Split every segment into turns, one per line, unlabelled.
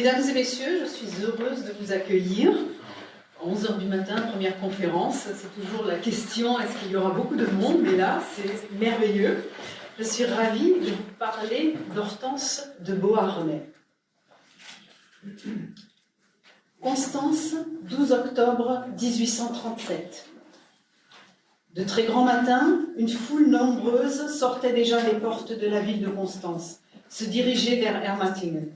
Mesdames et messieurs, je suis heureuse de vous accueillir. À 11h du matin, première conférence, c'est toujours la question, est-ce qu'il y aura beaucoup de monde? Mais là, c'est merveilleux. Je suis ravie de vous parler d'Hortense de Beauharnais. Constance, 12 octobre 1837. De très grand matin, une foule nombreuse sortait déjà des portes de la ville de Constance, se dirigeait vers Ermatingen.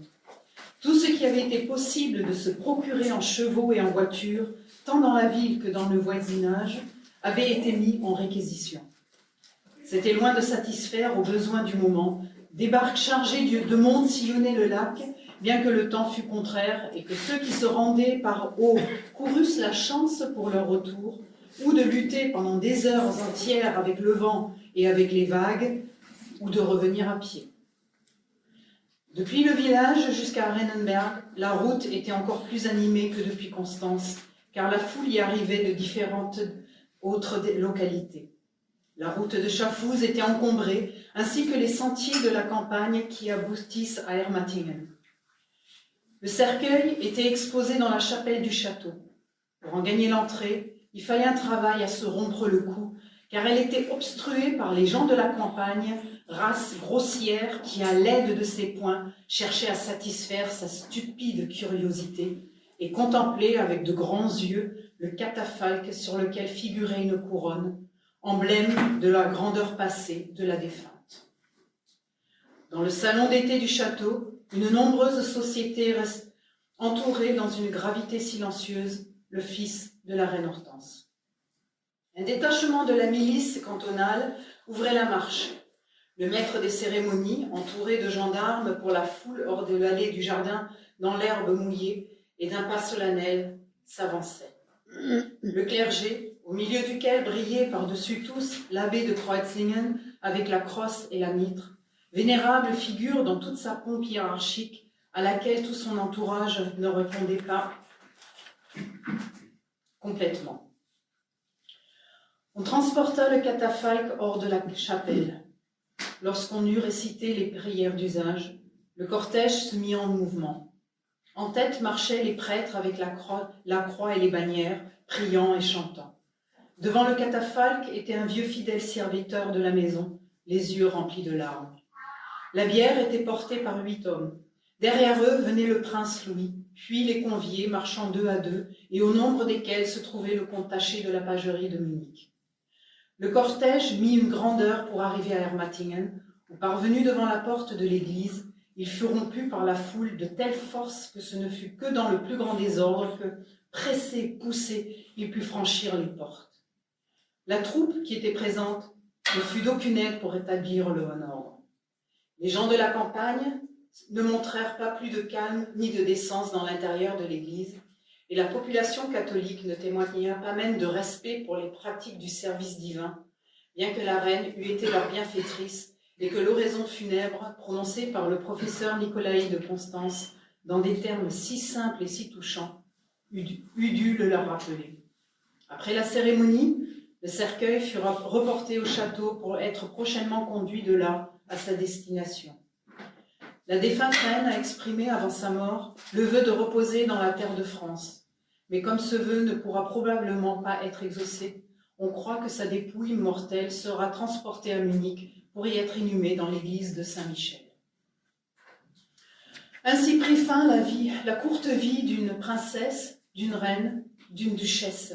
Tout ce qui avait été possible de se procurer en chevaux et en voitures, tant dans la ville que dans le voisinage, avait été mis en réquisition. C'était loin de satisfaire aux besoins du moment. Des barques chargées de monde sillonnaient le lac, bien que le temps fût contraire et que ceux qui se rendaient par eau courussent la chance pour leur retour, ou de lutter pendant des heures entières avec le vent et avec les vagues, ou de revenir à pied. Depuis le village jusqu'à Rennenberg, la route était encore plus animée que depuis Constance, car la foule y arrivait de différentes autres localités. La route de Schaffhouse était encombrée, ainsi que les sentiers de la campagne qui aboutissent à Ermatingen. Le cercueil était exposé dans la chapelle du château. Pour en gagner l'entrée, il fallait un travail à se rompre le cou, car elle était obstruée par les gens de la campagne, race grossière qui, à l'aide de ses poings, cherchait à satisfaire sa stupide curiosité et contemplait avec de grands yeux le catafalque sur lequel figurait une couronne, emblème de la grandeur passée de la défunte. Dans le salon d'été du château, une nombreuse société reste entourée dans une gravité silencieuse le fils de la reine Hortense. Un détachement de la milice cantonale ouvrait la marche. Le maître des cérémonies, entouré de gendarmes pour la foule hors de l'allée du jardin dans l'herbe mouillée et d'un pas solennel, s'avançait. Le clergé, au milieu duquel brillait par-dessus tous l'abbé de Kreuzlingen avec la crosse et la mitre, vénérable figure dans toute sa pompe hiérarchique à laquelle tout son entourage ne répondait pas complètement. On transporta le catafalque hors de la chapelle. Lorsqu'on eut récité les prières d'usage, le cortège se mit en mouvement. En tête marchaient les prêtres avec la croix et les bannières, priant et chantant. Devant le catafalque était un vieux fidèle serviteur de la maison, les yeux remplis de larmes. La bière était portée par 8 hommes. Derrière eux venait le prince Louis, puis les conviés marchant 2 à 2, et au nombre desquels se trouvait le comte Taché de la pagerie de Munich. Le cortège mit une grande heure pour arriver à Ermatingen, où, parvenu devant la porte de l'église, il fut rompu par la foule de telle force que ce ne fut que dans le plus grand désordre que, pressé, poussé, il put franchir les portes. La troupe qui était présente ne fut d'aucune aide pour établir le bon ordre. Les gens de la campagne ne montrèrent pas plus de calme ni de décence dans l'intérieur de l'église, et la population catholique ne témoigna pas même de respect pour les pratiques du service divin, bien que la reine eût été leur bienfaitrice et que l'oraison funèbre, prononcée par le professeur Nicolaï de Constance dans des termes si simples et si touchants, eût dû le leur rappeler. Après la cérémonie, le cercueil fut reporté au château pour être prochainement conduit de là à sa destination. La défunte reine a exprimé avant sa mort le vœu de reposer dans la terre de France. Mais comme ce vœu ne pourra probablement pas être exaucé, on croit que sa dépouille mortelle sera transportée à Munich pour y être inhumée dans l'église de Saint-Michel. Ainsi prit fin la courte vie d'une princesse, d'une reine, d'une duchesse.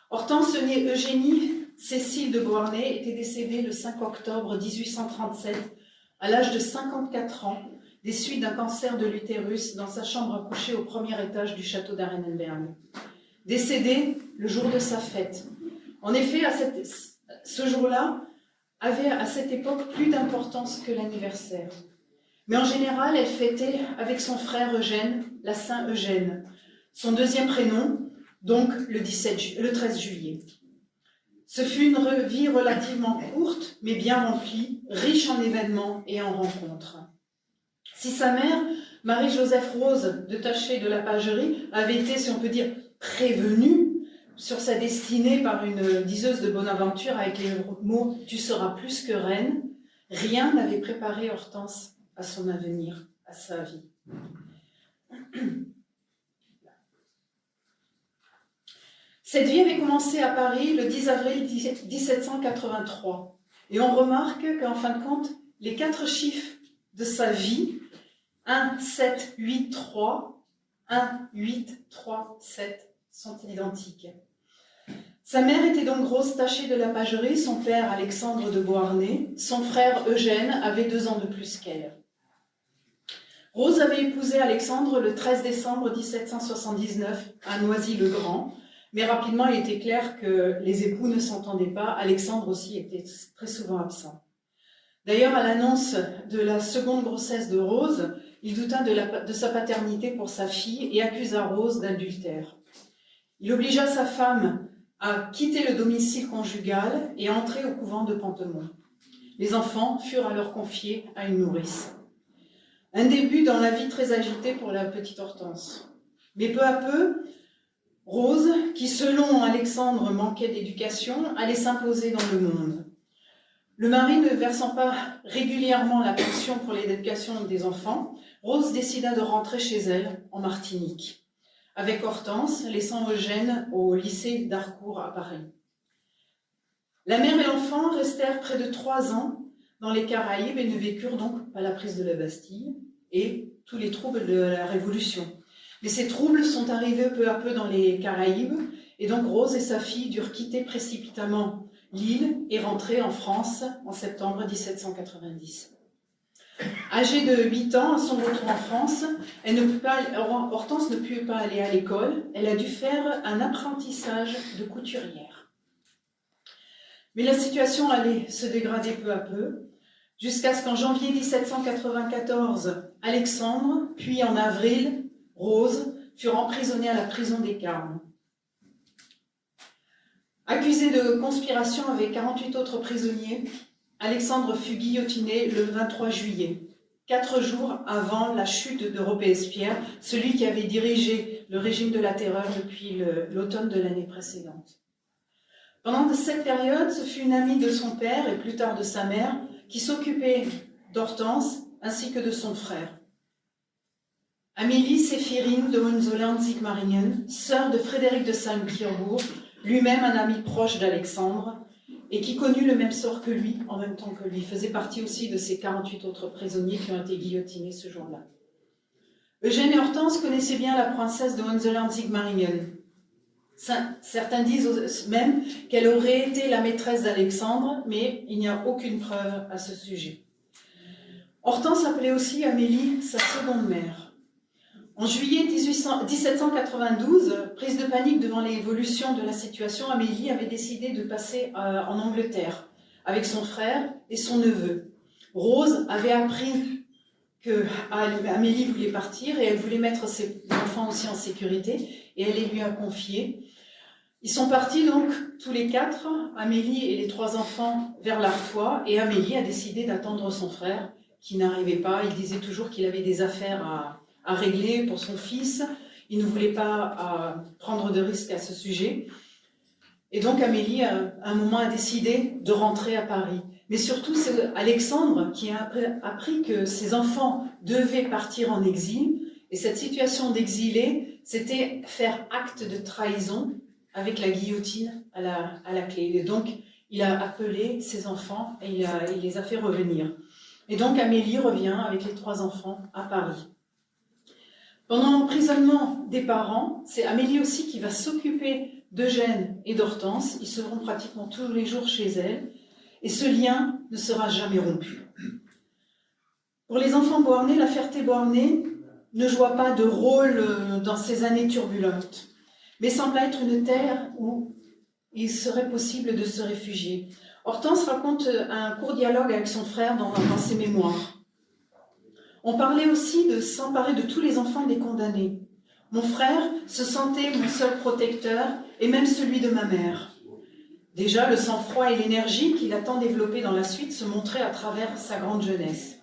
Hortense née Eugénie Cécile de Beauharnais était décédée le 5 octobre 1837 à l'âge de 54 ans, des suites d'un cancer de l'utérus dans sa chambre à coucher au premier étage du château d'Arenenberg. Décédée le jour de sa fête. En effet, ce jour-là avait à cette époque plus d'importance que l'anniversaire. Mais en général, elle fêtait avec son frère Eugène, la Saint-Eugène, son deuxième prénom, donc le 13 juillet. Ce fut une vie relativement courte, mais bien remplie, riche en événements et en rencontres. Si sa mère, Marie-Joseph Rose de Taché de la Pagerie, avait été, si on peut dire, prévenue sur sa destinée par une diseuse de bonne aventure avec les mots « tu seras plus que reine », rien n'avait préparé Hortense à son avenir, à sa vie. Cette vie avait commencé à Paris le 10 avril 1783. Et on remarque qu'en fin de compte, les 4 chiffres de sa vie, 1, 7, 8, 3, 1, 8, 3, 7, sont identiques. Sa mère était donc Rose Taché de la Pagerie, son père Alexandre de Beauharnais, son frère Eugène avait 2 ans de plus qu'elle. Rose avait épousé Alexandre le 13 décembre 1779 à Noisy-le-Grand, mais rapidement il était clair que les époux ne s'entendaient pas, Alexandre aussi était très souvent absent. D'ailleurs, à l'annonce de la seconde grossesse de Rose, il douta de sa paternité pour sa fille et accusa Rose d'adultère. Il obligea sa femme à quitter le domicile conjugal et à entrer au couvent de Pantemont. Les enfants furent alors confiés à une nourrice. Un début dans la vie très agitée pour la petite Hortense. Mais peu à peu, Rose, qui selon Alexandre manquait d'éducation, allait s'imposer dans le monde. Le mari ne versant pas régulièrement la pension pour l'éducation des enfants, Rose décida de rentrer chez elle en Martinique, avec Hortense, laissant Eugène au lycée d'Harcourt à Paris. La mère et l'enfant restèrent près de 3 ans dans les Caraïbes et ne vécurent donc pas la prise de la Bastille et tous les troubles de la Révolution. Mais ces troubles sont arrivés peu à peu dans les Caraïbes et donc Rose et sa fille durent quitter précipitamment l'île et rentrer en France en septembre 1790. Âgée de 8 ans, à son retour en France, Hortense ne put pas aller à l'école. Elle a dû faire un apprentissage de couturière. Mais la situation allait se dégrader peu à peu, jusqu'à ce qu'en janvier 1794, Alexandre, puis en avril, Rose, furent emprisonnés à la prison des Carmes. Accusé de conspiration avec 48 autres prisonniers, Alexandre fut guillotiné le 23 juillet, 4 jours avant la chute de Robespierre, celui qui avait dirigé le régime de la terreur depuis l'automne de l'année précédente. Pendant cette période, ce fut une amie de son père et plus tard de sa mère qui s'occupait d'Hortense ainsi que de son frère. Amélie Séphirine de Hohenzollern-Sigmaringen, sœur de Frédéric de Salm-Kirbourg, lui-même un ami proche d'Alexandre, et qui connut le même sort que lui, en même temps que lui, faisait partie aussi de ces 48 autres prisonniers qui ont été guillotinés ce jour-là. Eugène et Hortense connaissaient bien la princesse de Hohenzollern-Sigmaringen. Certains disent même qu'elle aurait été la maîtresse d'Alexandre, mais il n'y a aucune preuve à ce sujet. Hortense appelait aussi Amélie sa seconde mère. En juillet 1792, prise de panique devant l'évolution de la situation, Amélie avait décidé de passer en Angleterre avec son frère et son neveu. Rose avait appris que Amélie voulait partir et elle voulait mettre ses enfants aussi en sécurité et elle les lui a confiés. Ils sont partis donc tous les 4, Amélie et les 3 enfants, vers l'Artois et Amélie a décidé d'attendre son frère qui n'arrivait pas. Il disait toujours qu'il avait des affaires à régler pour son fils. Il ne voulait pas prendre de risques à ce sujet. Et donc Amélie, à un moment, a décidé de rentrer à Paris. Mais surtout, c'est Alexandre qui a appris que ses enfants devaient partir en exil. Et cette situation d'exilé, c'était faire acte de trahison avec la guillotine à la clé. Et donc, il a appelé ses enfants et il les a fait revenir. Et donc Amélie revient avec les 3 enfants à Paris. Pendant l'emprisonnement des parents, c'est Amélie aussi qui va s'occuper d'Eugène et d'Hortense. Ils seront pratiquement tous les jours chez elle. Et ce lien ne sera jamais rompu. Pour les enfants beauharnais, la Ferté-Beauharnais ne joua pas de rôle dans ces années turbulentes, mais sembla être une terre où il serait possible de se réfugier. Hortense raconte un court dialogue avec son frère dans ses mémoires. On parlait aussi de s'emparer de tous les enfants des condamnés. Mon frère se sentait mon seul protecteur et même celui de ma mère. Déjà, le sang-froid et l'énergie qu'il a tant développé dans la suite se montraient à travers sa grande jeunesse.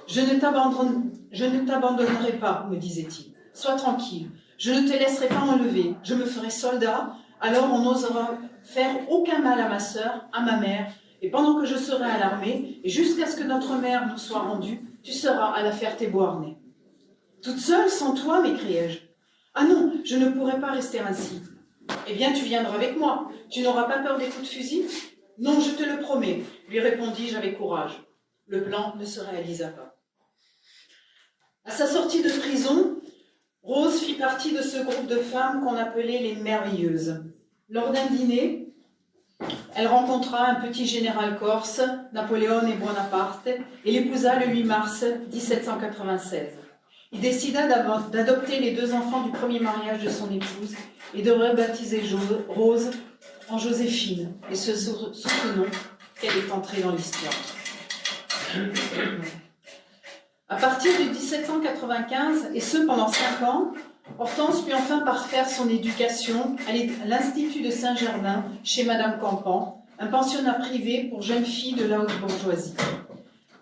Je ne t'abandonnerai pas, me disait-il. Sois tranquille, je ne te laisserai pas enlever. Je me ferai soldat, alors on n'osera faire aucun mal à ma sœur, à ma mère, et pendant que je serai à l'armée, et jusqu'à ce que notre mère nous soit rendue, tu seras à la Ferté-Beauharnais. Toute seule, sans toi, m'écriai-je. Ah non, je ne pourrais pas rester ainsi. Eh bien, tu viendras avec moi. Tu n'auras pas peur des coups de fusil? Non, je te le promets, lui répondis-je avec courage. Le plan ne se réalisa pas. À sa sortie de prison, Rose fit partie de ce groupe de femmes qu'on appelait les merveilleuses. Lors d'un dîner, elle rencontra un petit général corse, Napoléon Bonaparte, et l'épousa le 8 mars 1796. Il décida d'adopter les 2 enfants du premier mariage de son épouse et de rebaptiser Rose en Joséphine, et ce sous ce nom qu'elle est entrée dans l'histoire. À partir de 1795, et ce pendant 5 ans, Hortense put enfin parfaire son éducation à l'Institut de Saint-Germain chez Madame Campan, un pensionnat privé pour jeunes filles de la haute bourgeoisie.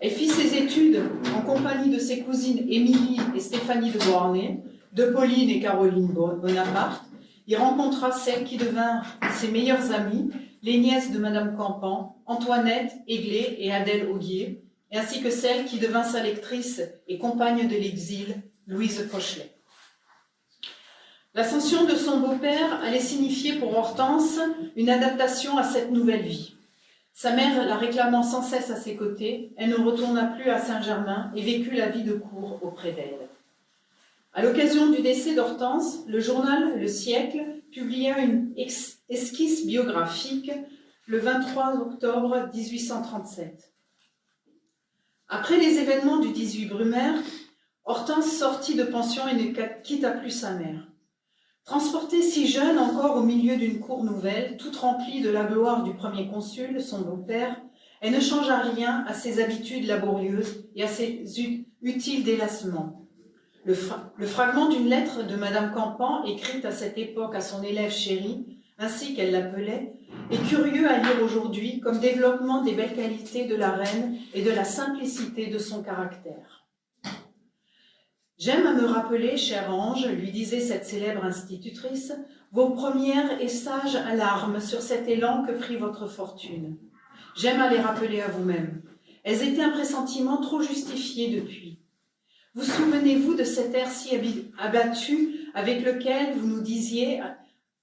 Elle fit ses études en compagnie de ses cousines Émilie et Stéphanie de Beauharnais, de Pauline et Caroline Bonaparte. Il rencontra celles qui devinrent ses meilleures amies, les nièces de Madame Campan, Antoinette Aiglé et Adèle Auguier, ainsi que celle qui devint sa lectrice et compagne de l'exil, Louise Cochelet. L'ascension de son beau-père allait signifier pour Hortense une adaptation à cette nouvelle vie. Sa mère la réclamant sans cesse à ses côtés, elle ne retourna plus à Saint-Germain et vécut la vie de cour auprès d'elle. À l'occasion du décès d'Hortense, le journal Le Siècle publia une esquisse biographique le 23 octobre 1837. Après les événements du 18 Brumaire, Hortense sortit de pension et ne quitta plus sa mère. Transportée si jeune encore au milieu d'une cour nouvelle, toute remplie de la gloire du premier consul, son beau-père, elle ne changea rien à ses habitudes laborieuses et à ses utiles délassements. Le fragment d'une lettre de Madame Campan, écrite à cette époque à son élève chérie, ainsi qu'elle l'appelait, est curieux à lire aujourd'hui comme développement des belles qualités de la reine et de la simplicité de son caractère. J'aime à me rappeler, cher ange, lui disait cette célèbre institutrice, vos premières et sages alarmes sur cet élan que prit votre fortune. J'aime à les rappeler à vous-même. Elles étaient un pressentiment trop justifié depuis. Vous souvenez-vous de cet air si abattu avec lequel vous nous disiez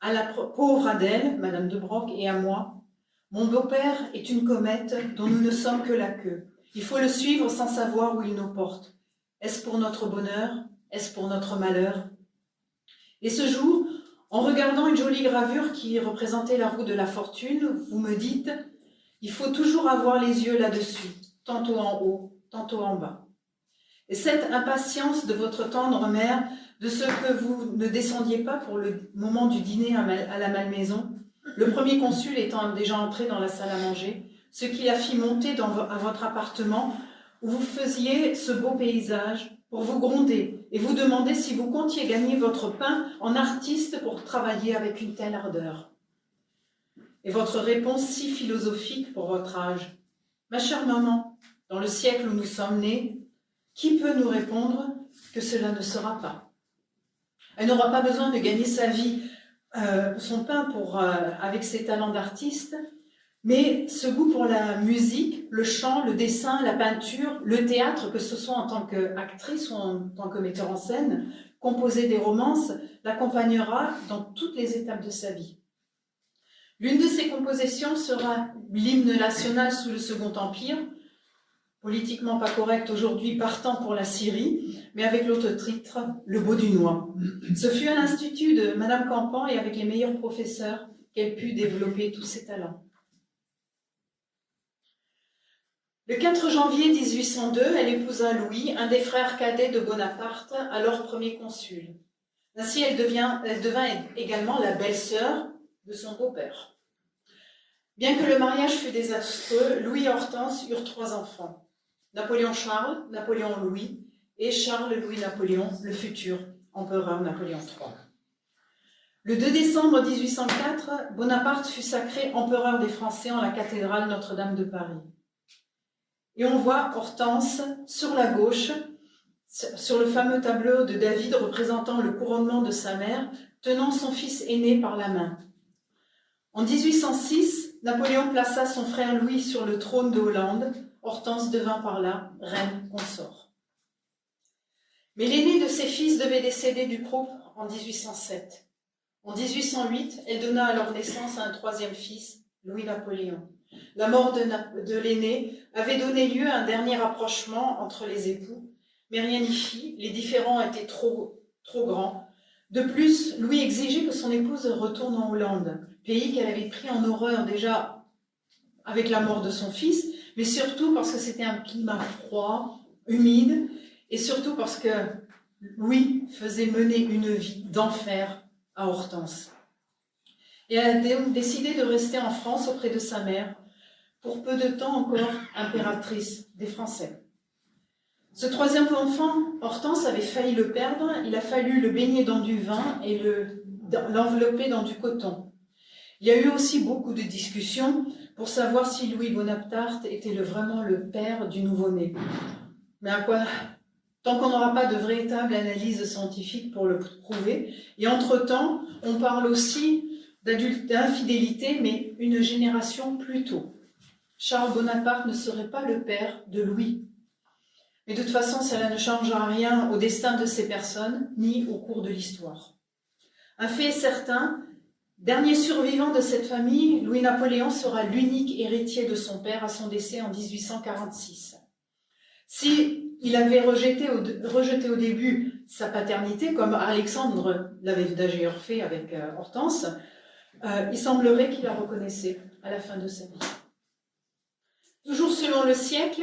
à la pauvre Adèle, Madame de Broc et à moi, mon beau-père est une comète dont nous ne sommes que la queue. Il faut le suivre sans savoir où il nous porte. Est-ce pour notre bonheur? Est-ce pour notre malheur? Et ce jour, en regardant une jolie gravure qui représentait la roue de la fortune, vous me dites, il faut toujours avoir les yeux là-dessus, tantôt en haut, tantôt en bas. Et cette impatience de votre tendre mère, de ce que vous ne descendiez pas pour le moment du dîner à la Malmaison, le premier consul étant déjà entré dans la salle à manger, ce qui la fit monter à votre appartement, où vous faisiez ce beau paysage pour vous gronder et vous demander si vous comptiez gagner votre pain en artiste pour travailler avec une telle ardeur. Et votre réponse si philosophique pour votre âge. Ma chère maman, dans le siècle où nous sommes nés, qui peut nous répondre que cela ne sera pas? Elle n'aura pas besoin de gagner sa vie, son pain avec ses talents d'artiste, mais ce goût pour la musique, le chant, le dessin, la peinture, le théâtre, que ce soit en tant qu'actrice ou en tant que metteur en scène, composer des romances, l'accompagnera dans toutes les étapes de sa vie. L'une de ses compositions sera l'hymne national sous le Second Empire, politiquement pas correct aujourd'hui, partant pour la Syrie, mais avec l'autre titre, Le Beaudunois. Ce fut à l'Institut de Madame Campan et avec les meilleurs professeurs qu'elle put développer tous ses talents. Le 4 janvier 1802, elle épousa Louis, un des frères cadets de Bonaparte, alors premier consul. Ainsi, elle devint également la belle-sœur de son beau-père. Bien que le mariage fût désastreux, Louis et Hortense eurent 3 enfants. Napoléon Charles, Napoléon Louis et Charles Louis Napoléon, le futur empereur Napoléon III. Le 2 décembre 1804, Bonaparte fut sacré empereur des Français en la cathédrale Notre-Dame de Paris. Et on voit Hortense sur la gauche, sur le fameux tableau de David représentant le couronnement de sa mère, tenant son fils aîné par la main. En 1806, Napoléon plaça son frère Louis sur le trône de Hollande. Hortense devint par là reine consort. Mais l'aîné de ses fils devait décéder du croup en 1807. En 1808, elle donna alors naissance à un troisième fils, Louis-Napoléon. La mort de l'aîné avait donné lieu à un dernier rapprochement entre les époux, mais rien n'y fit, les différends étaient trop grands. De plus, Louis exigeait que son épouse retourne en Hollande, pays qu'elle avait pris en horreur déjà avec la mort de son fils, mais surtout parce que c'était un climat froid, humide, et surtout parce que Louis faisait mener une vie d'enfer à Hortense. Et elle a donc décidé de rester en France auprès de sa mère, pour peu de temps encore impératrice des Français. Ce troisième enfant, Hortense avait failli le perdre, il a fallu le baigner dans du vin et l'envelopper dans du coton. Il y a eu aussi beaucoup de discussions pour savoir si Louis Bonaparte était vraiment le père du nouveau-né. Mais à quoi? Tant qu'on n'aura pas de véritable analyse scientifique pour le prouver. Et entre-temps, on parle aussi d'infidélité, mais une génération plus tôt. Charles Bonaparte ne serait pas le père de Louis. Mais de toute façon, cela ne changera rien au destin de ces personnes, ni au cours de l'histoire. Un fait est certain, dernier survivant de cette famille, Louis-Napoléon sera l'unique héritier de son père à son décès en 1846. S'il avait rejeté au début sa paternité, comme Alexandre l'avait d'ailleurs fait avec Hortense, il semblerait qu'il la reconnaissait à la fin de sa vie. Toujours selon le siècle,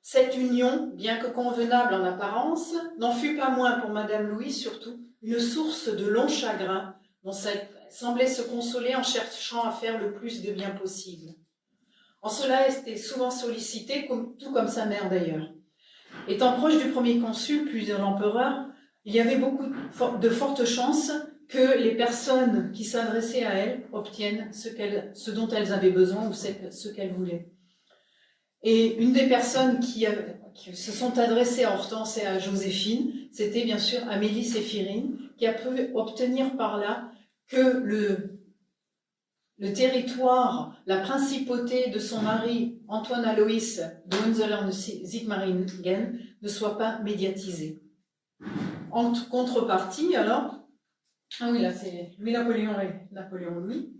cette union, bien que convenable en apparence, n'en fut pas moins pour Madame Louis surtout une source de long chagrin dont elle semblait se consoler en cherchant à faire le plus de bien possible. En cela, elle était souvent sollicitée, tout comme sa mère d'ailleurs. Étant proche du premier consul, puis de l'empereur, il y avait beaucoup de fortes chances que les personnes qui s'adressaient à elle obtiennent ce dont elles avaient besoin ou ce qu'elles voulaient. Et une des personnes qui se sont adressées à Hortense et à Joséphine, c'était bien sûr Amélie Séphirine, qui a pu obtenir par là que le territoire, la principauté de son mari, Antoine Aloïs de Hohenzollern-Sigmaringen, ne soit pas médiatisé. En contrepartie, alors, ah oui, là c'est Louis-Napoléon et Napoléon-Louis,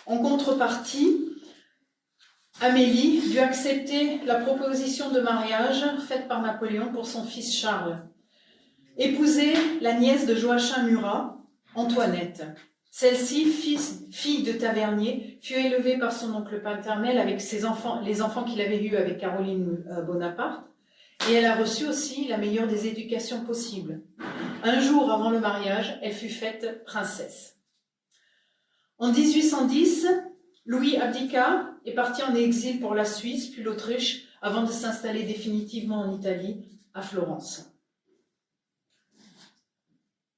en contrepartie, Amélie dut accepter la proposition de mariage faite par Napoléon pour son fils Charles. Épouser la nièce de Joachim Murat, Antoinette. Celle-ci, fille de tavernier, fut élevée par son oncle paternel avec ses enfants, les enfants qu'il avait eus avec Caroline Bonaparte, et elle a reçu aussi la meilleure des éducations possibles. Un jour avant le mariage, elle fut faite princesse. En 1810, Louis abdiqua et partit en exil pour la Suisse, puis l'Autriche, avant de s'installer définitivement en Italie, à Florence.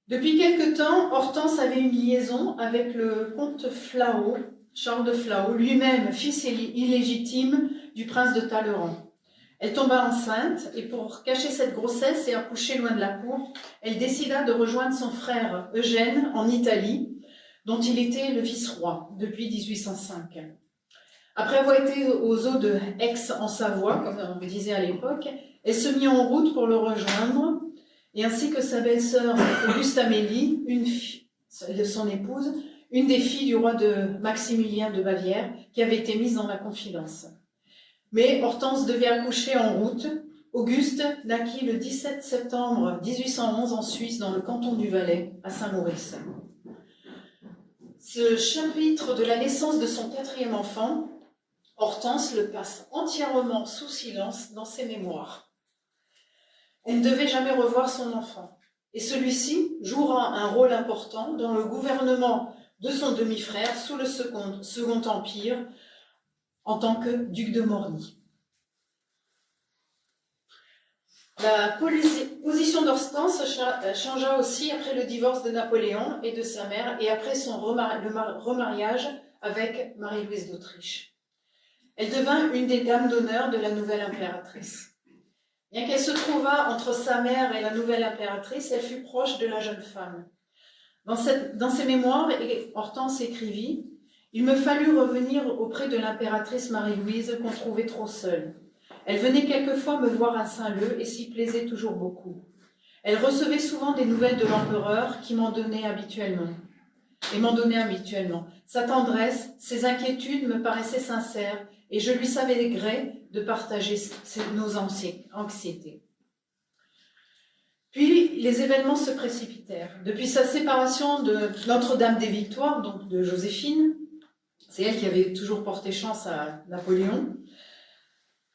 Depuis quelque temps, Hortense avait une liaison avec le comte Flao, Charles de Flao, lui-même fils illégitime du prince de Talleyrand. Elle tomba enceinte et pour cacher cette grossesse et accoucher loin de la cour, elle décida de rejoindre son frère Eugène en Italie, dont il était le vice-roi depuis 1805. Après avoir été aux eaux de Aix en Savoie, comme on me disait à l'époque, elle se mit en route pour le rejoindre, et ainsi que sa belle-sœur Auguste Amélie, son épouse, une des filles du roi de Maximilien de Bavière, qui avait été mise dans la confidence. Mais Hortense devait accoucher en route. Auguste naquit le 17 septembre 1811 en Suisse, dans le canton du Valais, à Saint-Maurice. Ce chapitre de la naissance de son quatrième enfant, Hortense le passe entièrement sous silence dans ses mémoires. Elle ne devait jamais revoir son enfant, et celui-ci jouera un rôle important dans le gouvernement de son demi-frère sous le Second Empire en tant que duc de Morny. La position d'Hortense changea aussi après le divorce de Napoléon et de sa mère et après son remariage avec Marie-Louise d'Autriche. Elle devint une des dames d'honneur de la nouvelle impératrice. Bien qu'elle se trouvât entre sa mère et la nouvelle impératrice, elle fut proche de la jeune femme. Dans ses mémoires, Hortense écrivit « Il me fallut revenir auprès de l'impératrice Marie-Louise qu'on trouvait trop seule. Elle venait quelquefois me voir à Saint-Leu et s'y plaisait toujours beaucoup. Elle recevait souvent des nouvelles de l'empereur qui m'en donnait habituellement. Sa tendresse, ses inquiétudes me paraissaient sincères et je lui savais gré de partager nos anxiétés. Puis, les événements se précipitèrent. Depuis sa séparation de Notre-Dame des Victoires, donc de Joséphine, c'est elle qui avait toujours porté chance à Napoléon,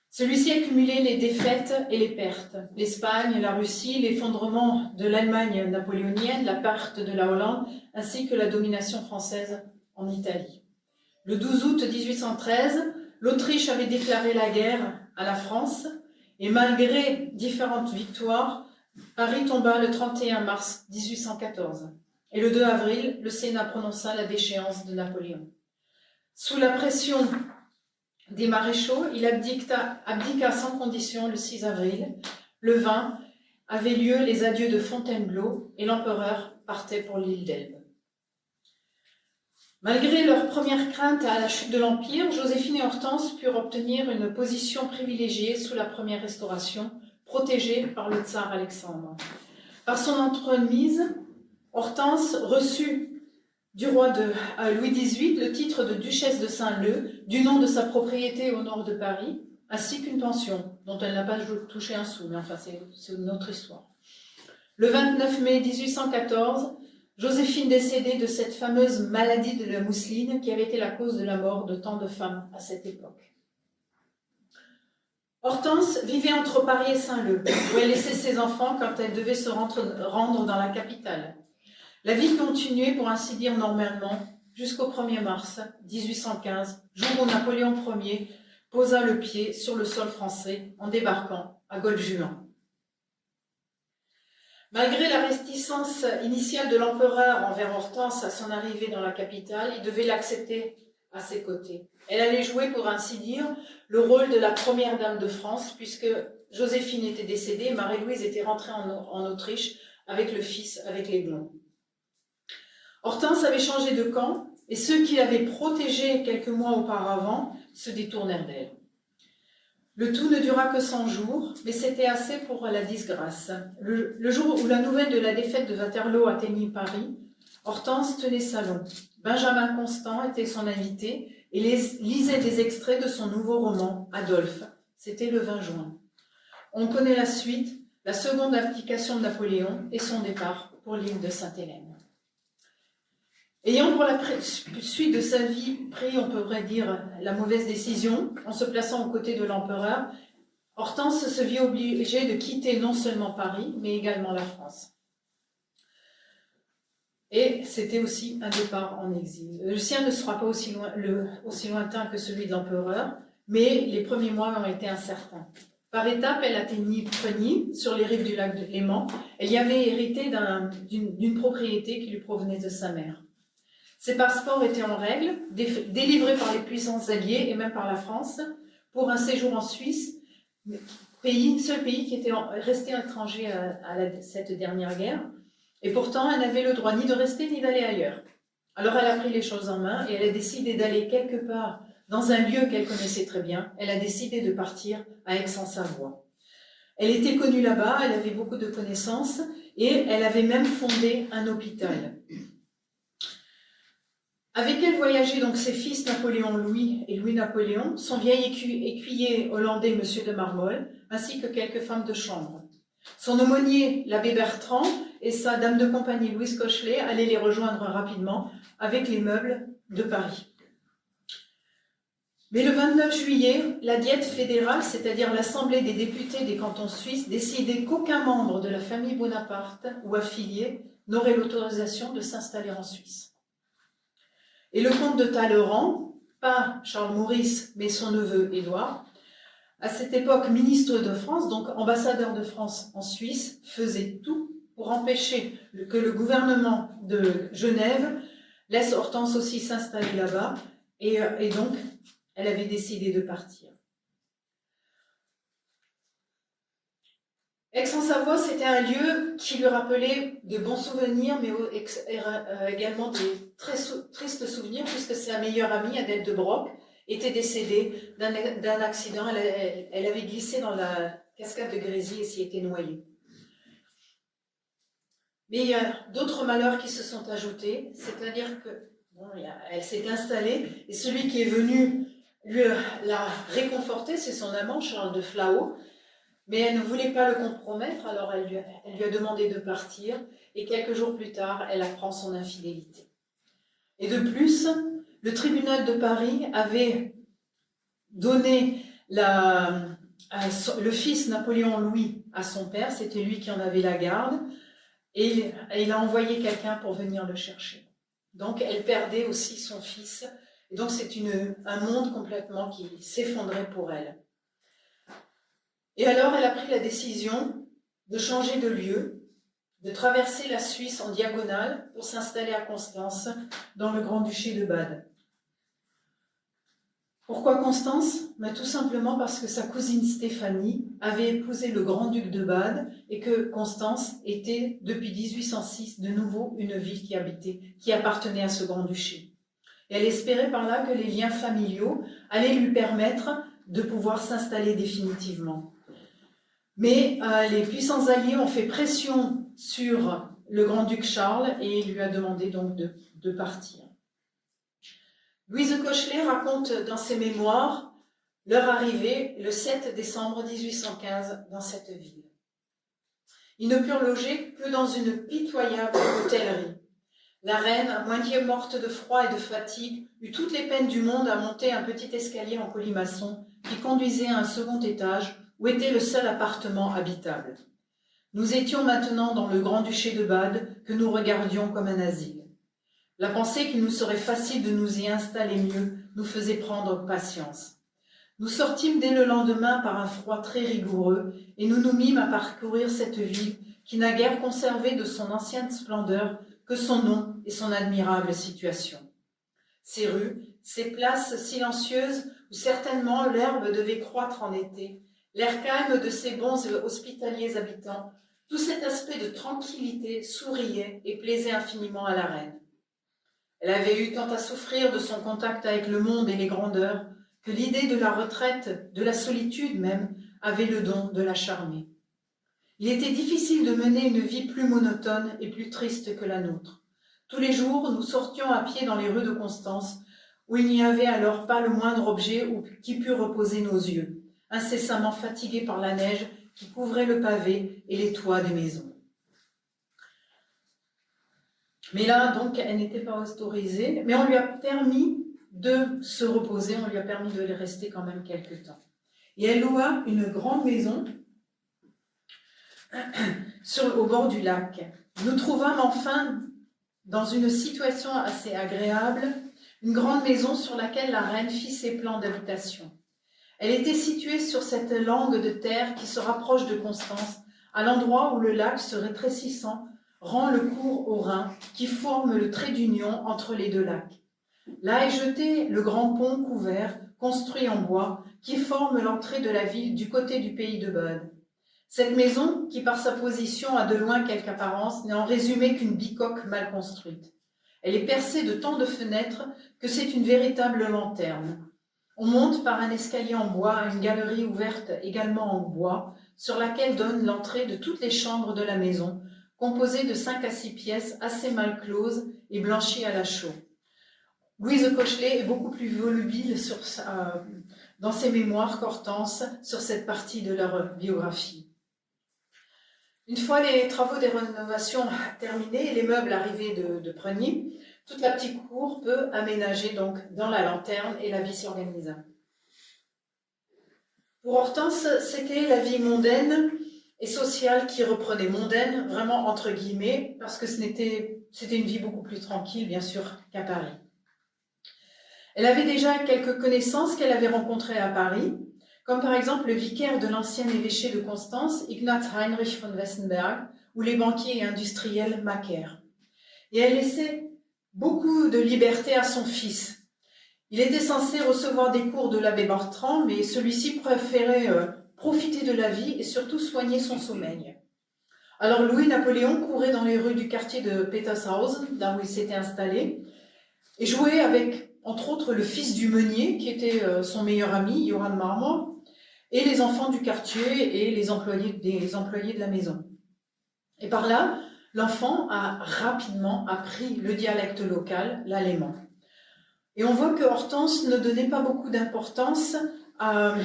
celui-ci accumulait les défaites et les pertes. L'Espagne, la Russie, l'effondrement de l'Allemagne napoléonienne, la perte de la Hollande, ainsi que la domination française en Italie. Le 12 août 1813, l'Autriche avait déclaré la guerre à la France et malgré différentes victoires, Paris tomba le 31 mars 1814. Et le 2 avril, le Sénat prononça la déchéance de Napoléon. Sous la pression des maréchaux, il abdiqua sans condition le 6 avril. Le 20 avaient lieu les adieux de Fontainebleau et l'empereur partait pour l'île d'Elbe. Malgré leur première crainte à la chute de l'Empire, Joséphine et Hortense purent obtenir une position privilégiée sous la première Restauration, protégée par le tsar Alexandre. Par son entremise, Hortense reçut du roi de Louis XVIII le titre de duchesse de Saint-Leu, du nom de sa propriété au nord de Paris, ainsi qu'une pension, dont elle n'a pas touché un sou, mais enfin c'est une autre histoire. Le 29 mai 1814, Joséphine décédait de cette fameuse maladie de la mousseline qui avait été la cause de la mort de tant de femmes à cette époque. Hortense vivait entre Paris et Saint-Leu, où elle laissait ses enfants quand elle devait se rendre dans la capitale. La vie continuait, pour ainsi dire, normalement, jusqu'au 1er mars 1815, jour où Napoléon Ier posa le pied sur le sol français en débarquant à Golfe-Juan. Malgré la réticence initiale de l'empereur envers Hortense à son arrivée dans la capitale, il devait l'accepter à ses côtés. Elle allait jouer, pour ainsi dire, le rôle de la première dame de France, puisque Joséphine était décédée et Marie-Louise était rentrée en Autriche avec le fils, avec les Blonds. Hortense avait changé de camp et ceux qui l'avaient protégée quelques mois auparavant se détournèrent d'elle. Le tout ne dura que 100 jours, mais c'était assez pour la disgrâce. Le jour où la nouvelle de la défaite de Waterloo atteignit Paris, Hortense tenait salon. Benjamin Constant était son invité et lisait des extraits de son nouveau roman, Adolphe. C'était le 20 juin. On connaît la suite, la seconde abdication de Napoléon et son départ pour l'île de Sainte-Hélène. Ayant pour la suite de sa vie pris, on pourrait dire, la mauvaise décision, en se plaçant aux côtés de l'empereur, Hortense se vit obligée de quitter non seulement Paris, mais également la France. Et c'était aussi un départ en exil. Le sien ne sera pas aussi lointain que celui de l'empereur, mais les premiers mois ont été incertains. Par étapes, elle atteignit Preny, sur les rives du lac de Léman. Elle y avait hérité d'une propriété qui lui provenait de sa mère. Ses passeports étaient en règle, délivrés par les puissances alliées et même par la France, pour un séjour en Suisse, seul pays qui était resté étranger à cette dernière guerre. Et pourtant, elle n'avait le droit ni de rester ni d'aller ailleurs. Alors elle a pris les choses en main et elle a décidé d'aller quelque part dans un lieu qu'elle connaissait très bien. Elle a décidé de partir à Aix-en-Savoie. Elle était connue là-bas, elle avait beaucoup de connaissances et elle avait même fondé un hôpital. Avec elle voyageaient donc ses fils Napoléon Louis et Louis-Napoléon, son vieil écuyer hollandais Monsieur de Marmol, ainsi que quelques femmes de chambre. Son aumônier, l'abbé Bertrand, et sa dame de compagnie Louise Cochelet allaient les rejoindre rapidement avec les meubles de Paris. Mais le 29 juillet, la Diète fédérale, c'est-à-dire l'Assemblée des députés des cantons suisses, décidait qu'aucun membre de la famille Bonaparte ou affilié n'aurait l'autorisation de s'installer en Suisse. Et le comte de Talleyrand, pas Charles Maurice, mais son neveu Édouard, à cette époque ministre de France, donc ambassadeur de France en Suisse, faisait tout pour empêcher que le gouvernement de Genève laisse Hortense aussi s'installer là-bas, et donc elle avait décidé de partir. Aix-en-Savoie, c'était un lieu qui lui rappelait de bons souvenirs, mais également des très tristes souvenirs, puisque sa meilleure amie, Adèle de Broc, était décédée d'un accident. Elle avait glissé dans la cascade de Grésy et s'y était noyée. Mais il y a d'autres malheurs qui se sont ajoutés, c'est-à-dire que elle s'est installée et celui qui est venu la réconforter, c'est son amant Charles de Flahault, mais elle ne voulait pas le compromettre, alors elle lui a demandé de partir et quelques jours plus tard, elle apprend son infidélité. Et de plus, le tribunal de Paris avait donné le fils Napoléon Louis à son père, c'était lui qui en avait la garde, et il a envoyé quelqu'un pour venir le chercher. Donc elle perdait aussi son fils, et donc c'est un monde complètement qui s'effondrait pour elle. Et alors elle a pris la décision de changer de lieu, de traverser la Suisse en diagonale pour s'installer à Constance, dans le Grand-Duché de Bade. Pourquoi Constance? Tout simplement parce que sa cousine Stéphanie avait épousé le grand-duc de Bade et que Constance était, depuis 1806, de nouveau une ville qui appartenait à ce grand-duché. Et elle espérait par là que les liens familiaux allaient lui permettre de pouvoir s'installer définitivement. Mais les puissants alliés ont fait pression sur le grand-duc Charles et il lui a demandé donc de partir. Louise Koechlé raconte dans ses mémoires leur arrivée le 7 décembre 1815 dans cette ville. Ils ne purent loger que dans une pitoyable hôtellerie. La reine, à moitié morte de froid et de fatigue, eut toutes les peines du monde à monter un petit escalier en colimaçon qui conduisait à un second étage où était le seul appartement habitable. Nous étions maintenant dans le Grand-Duché de Bade que nous regardions comme un asile. La pensée qu'il nous serait facile de nous y installer mieux nous faisait prendre patience. Nous sortîmes dès le lendemain par un froid très rigoureux et nous nous mîmes à parcourir cette ville qui n'a guère conservé de son ancienne splendeur que son nom et son admirable situation. Ces rues, ces places silencieuses où certainement l'herbe devait croître en été, l'air calme de ses bons et hospitaliers habitants, tout cet aspect de tranquillité souriait et plaisait infiniment à la reine. Elle avait eu tant à souffrir de son contact avec le monde et les grandeurs que l'idée de la retraite, de la solitude même, avait le don de la charmer. Il était difficile de mener une vie plus monotone et plus triste que la nôtre. Tous les jours, nous sortions à pied dans les rues de Constance, où il n'y avait alors pas le moindre objet qui pût reposer nos yeux, incessamment fatigués par la neige qui couvrait le pavé et les toits des maisons. Mais là, donc, elle n'était pas autorisée, mais on lui a permis de se reposer, on lui a permis de rester quand même quelque temps. Et elle loua une grande maison au bord du lac. Nous trouvâmes enfin, dans une situation assez agréable, une grande maison sur laquelle la reine fit ses plans d'habitation. Elle était située sur cette langue de terre qui se rapproche de Constance, à l'endroit où le lac, se rétrécissant, rend le cours au Rhin, qui forme le trait d'union entre les deux lacs. Là est jeté le grand pont couvert, construit en bois, qui forme l'entrée de la ville du côté du pays de Bade. Cette maison, qui par sa position a de loin quelque apparence, n'est en résumé qu'une bicoque mal construite. Elle est percée de tant de fenêtres que c'est une véritable lanterne. On monte par un escalier en bois à une galerie ouverte également en bois, sur laquelle donne l'entrée de toutes les chambres de la maison, composée de 5 à 6 pièces assez mal closes et blanchies à la chaux. Louise Koechlé est beaucoup plus volubile dans ses mémoires qu'Hortense sur cette partie de leur biographie. Une fois les travaux des rénovations terminés et les meubles arrivés de Preny, toute la petite cour peut aménager donc dans la lanterne et la vie s'organisa. Pour Hortense, c'était la vie mondaine et sociale qui reprenait. Mondaine, vraiment entre guillemets, parce que c'était une vie beaucoup plus tranquille, bien sûr, qu'à Paris. Elle avait déjà quelques connaissances qu'elle avait rencontrées à Paris, comme par exemple le vicaire de l'ancien évêché de Constance, Ignaz Heinrich von Westenberg, ou les banquiers et industriels Macaire. Et elle laissait beaucoup de liberté à son fils. Il était censé recevoir des cours de l'abbé Bertrand, mais celui-ci préférait profiter de la vie et surtout soigner son sommeil. Alors Louis-Napoléon courait dans les rues du quartier de Petershausen, là où il s'était installé, et jouait avec, entre autres, le fils du meunier, qui était son meilleur ami, Johann Marmor, et les enfants du quartier et les employés de la maison. Et par là, l'enfant a rapidement appris le dialecte local, l'allemand. Et on voit que Hortense ne donnait pas beaucoup d'importance à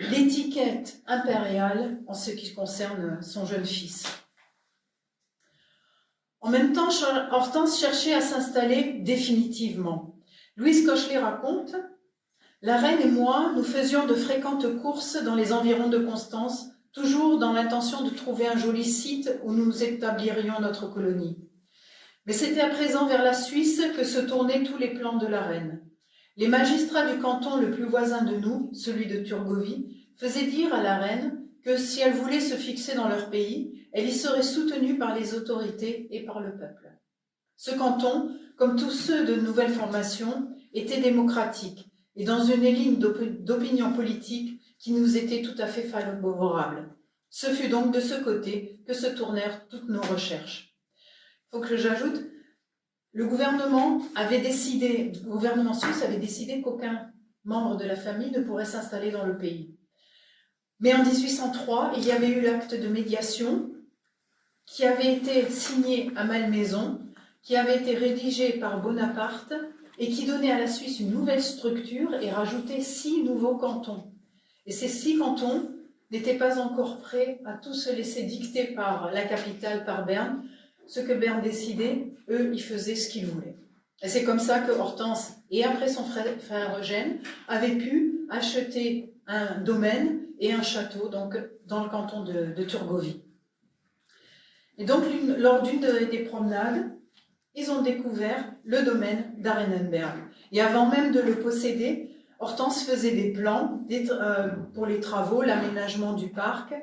l'étiquette impériale en ce qui concerne son jeune fils. En même temps, Hortense cherchait à s'installer définitivement. Louise Koechley raconte « La reine et moi, nous faisions de fréquentes courses dans les environs de Constance, toujours dans l'intention de trouver un joli site où nous établirions notre colonie. Mais c'était à présent vers la Suisse que se tournaient tous les plans de la reine. Les magistrats du canton le plus voisin de nous, celui de Turgovie, faisaient dire à la reine que si elle voulait se fixer dans leur pays, elle y serait soutenue par les autorités et par le peuple. Ce canton, comme tous ceux de nouvelle formation, était démocratique et dans une ligne d'opinion politique qui nous était tout à fait favorable. Ce fut donc de ce côté que se tournèrent toutes nos recherches. Il faut que j'ajoute, le gouvernement suisse avait décidé qu'aucun membre de la famille ne pourrait s'installer dans le pays. Mais en 1803, il y avait eu l'acte de médiation qui avait été signé à Malmaison, qui avait été rédigé par Bonaparte et qui donnait à la Suisse une nouvelle structure et rajoutait 6 nouveaux cantons. Et ces 6 cantons n'étaient pas encore prêts à tout se laisser dicter par la capitale, par Berne. Ce que Berne décidait, eux, ils faisaient ce qu'ils voulaient. Et c'est comme ça que Hortense, et après son frère Eugène, avaient pu acheter un domaine et un château donc, dans le canton de Turgovie. Et donc, lors d'une des promenades, ils ont découvert le domaine d'Arenenberg. Et avant même de le posséder, Hortense faisait des plans pour les travaux, l'aménagement du parc,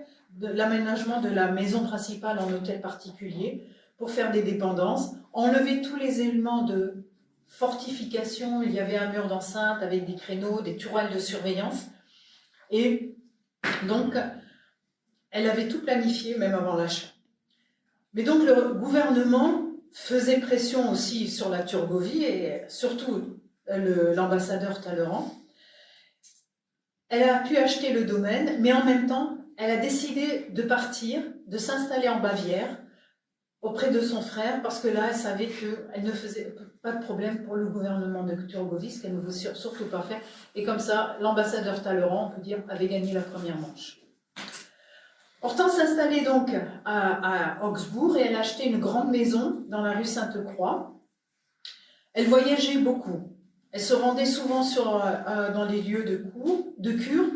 l'aménagement de la maison principale en hôtel particulier, pour faire des dépendances, enlever tous les éléments de fortification. Il y avait un mur d'enceinte avec des créneaux, des tourelles de surveillance. Et donc, elle avait tout planifié, même avant l'achat. Mais donc, le gouvernement faisait pression aussi sur la Turgovie et surtout l'ambassadeur Talleyrand. Elle a pu acheter le domaine, mais en même temps, elle a décidé de partir, de s'installer en Bavière, auprès de son frère, parce que là, elle savait qu'elle ne faisait pas de problème pour le gouvernement de Turgovie, ce qu'elle ne voulait surtout pas faire. Et comme ça, l'ambassadeur Talleyrand, on peut dire, avait gagné la première manche. Hortense s'installait donc à Augsbourg et elle a acheté une grande maison dans la rue Sainte-Croix. Elle voyageait beaucoup. Elle se rendait souvent dans les lieux de cure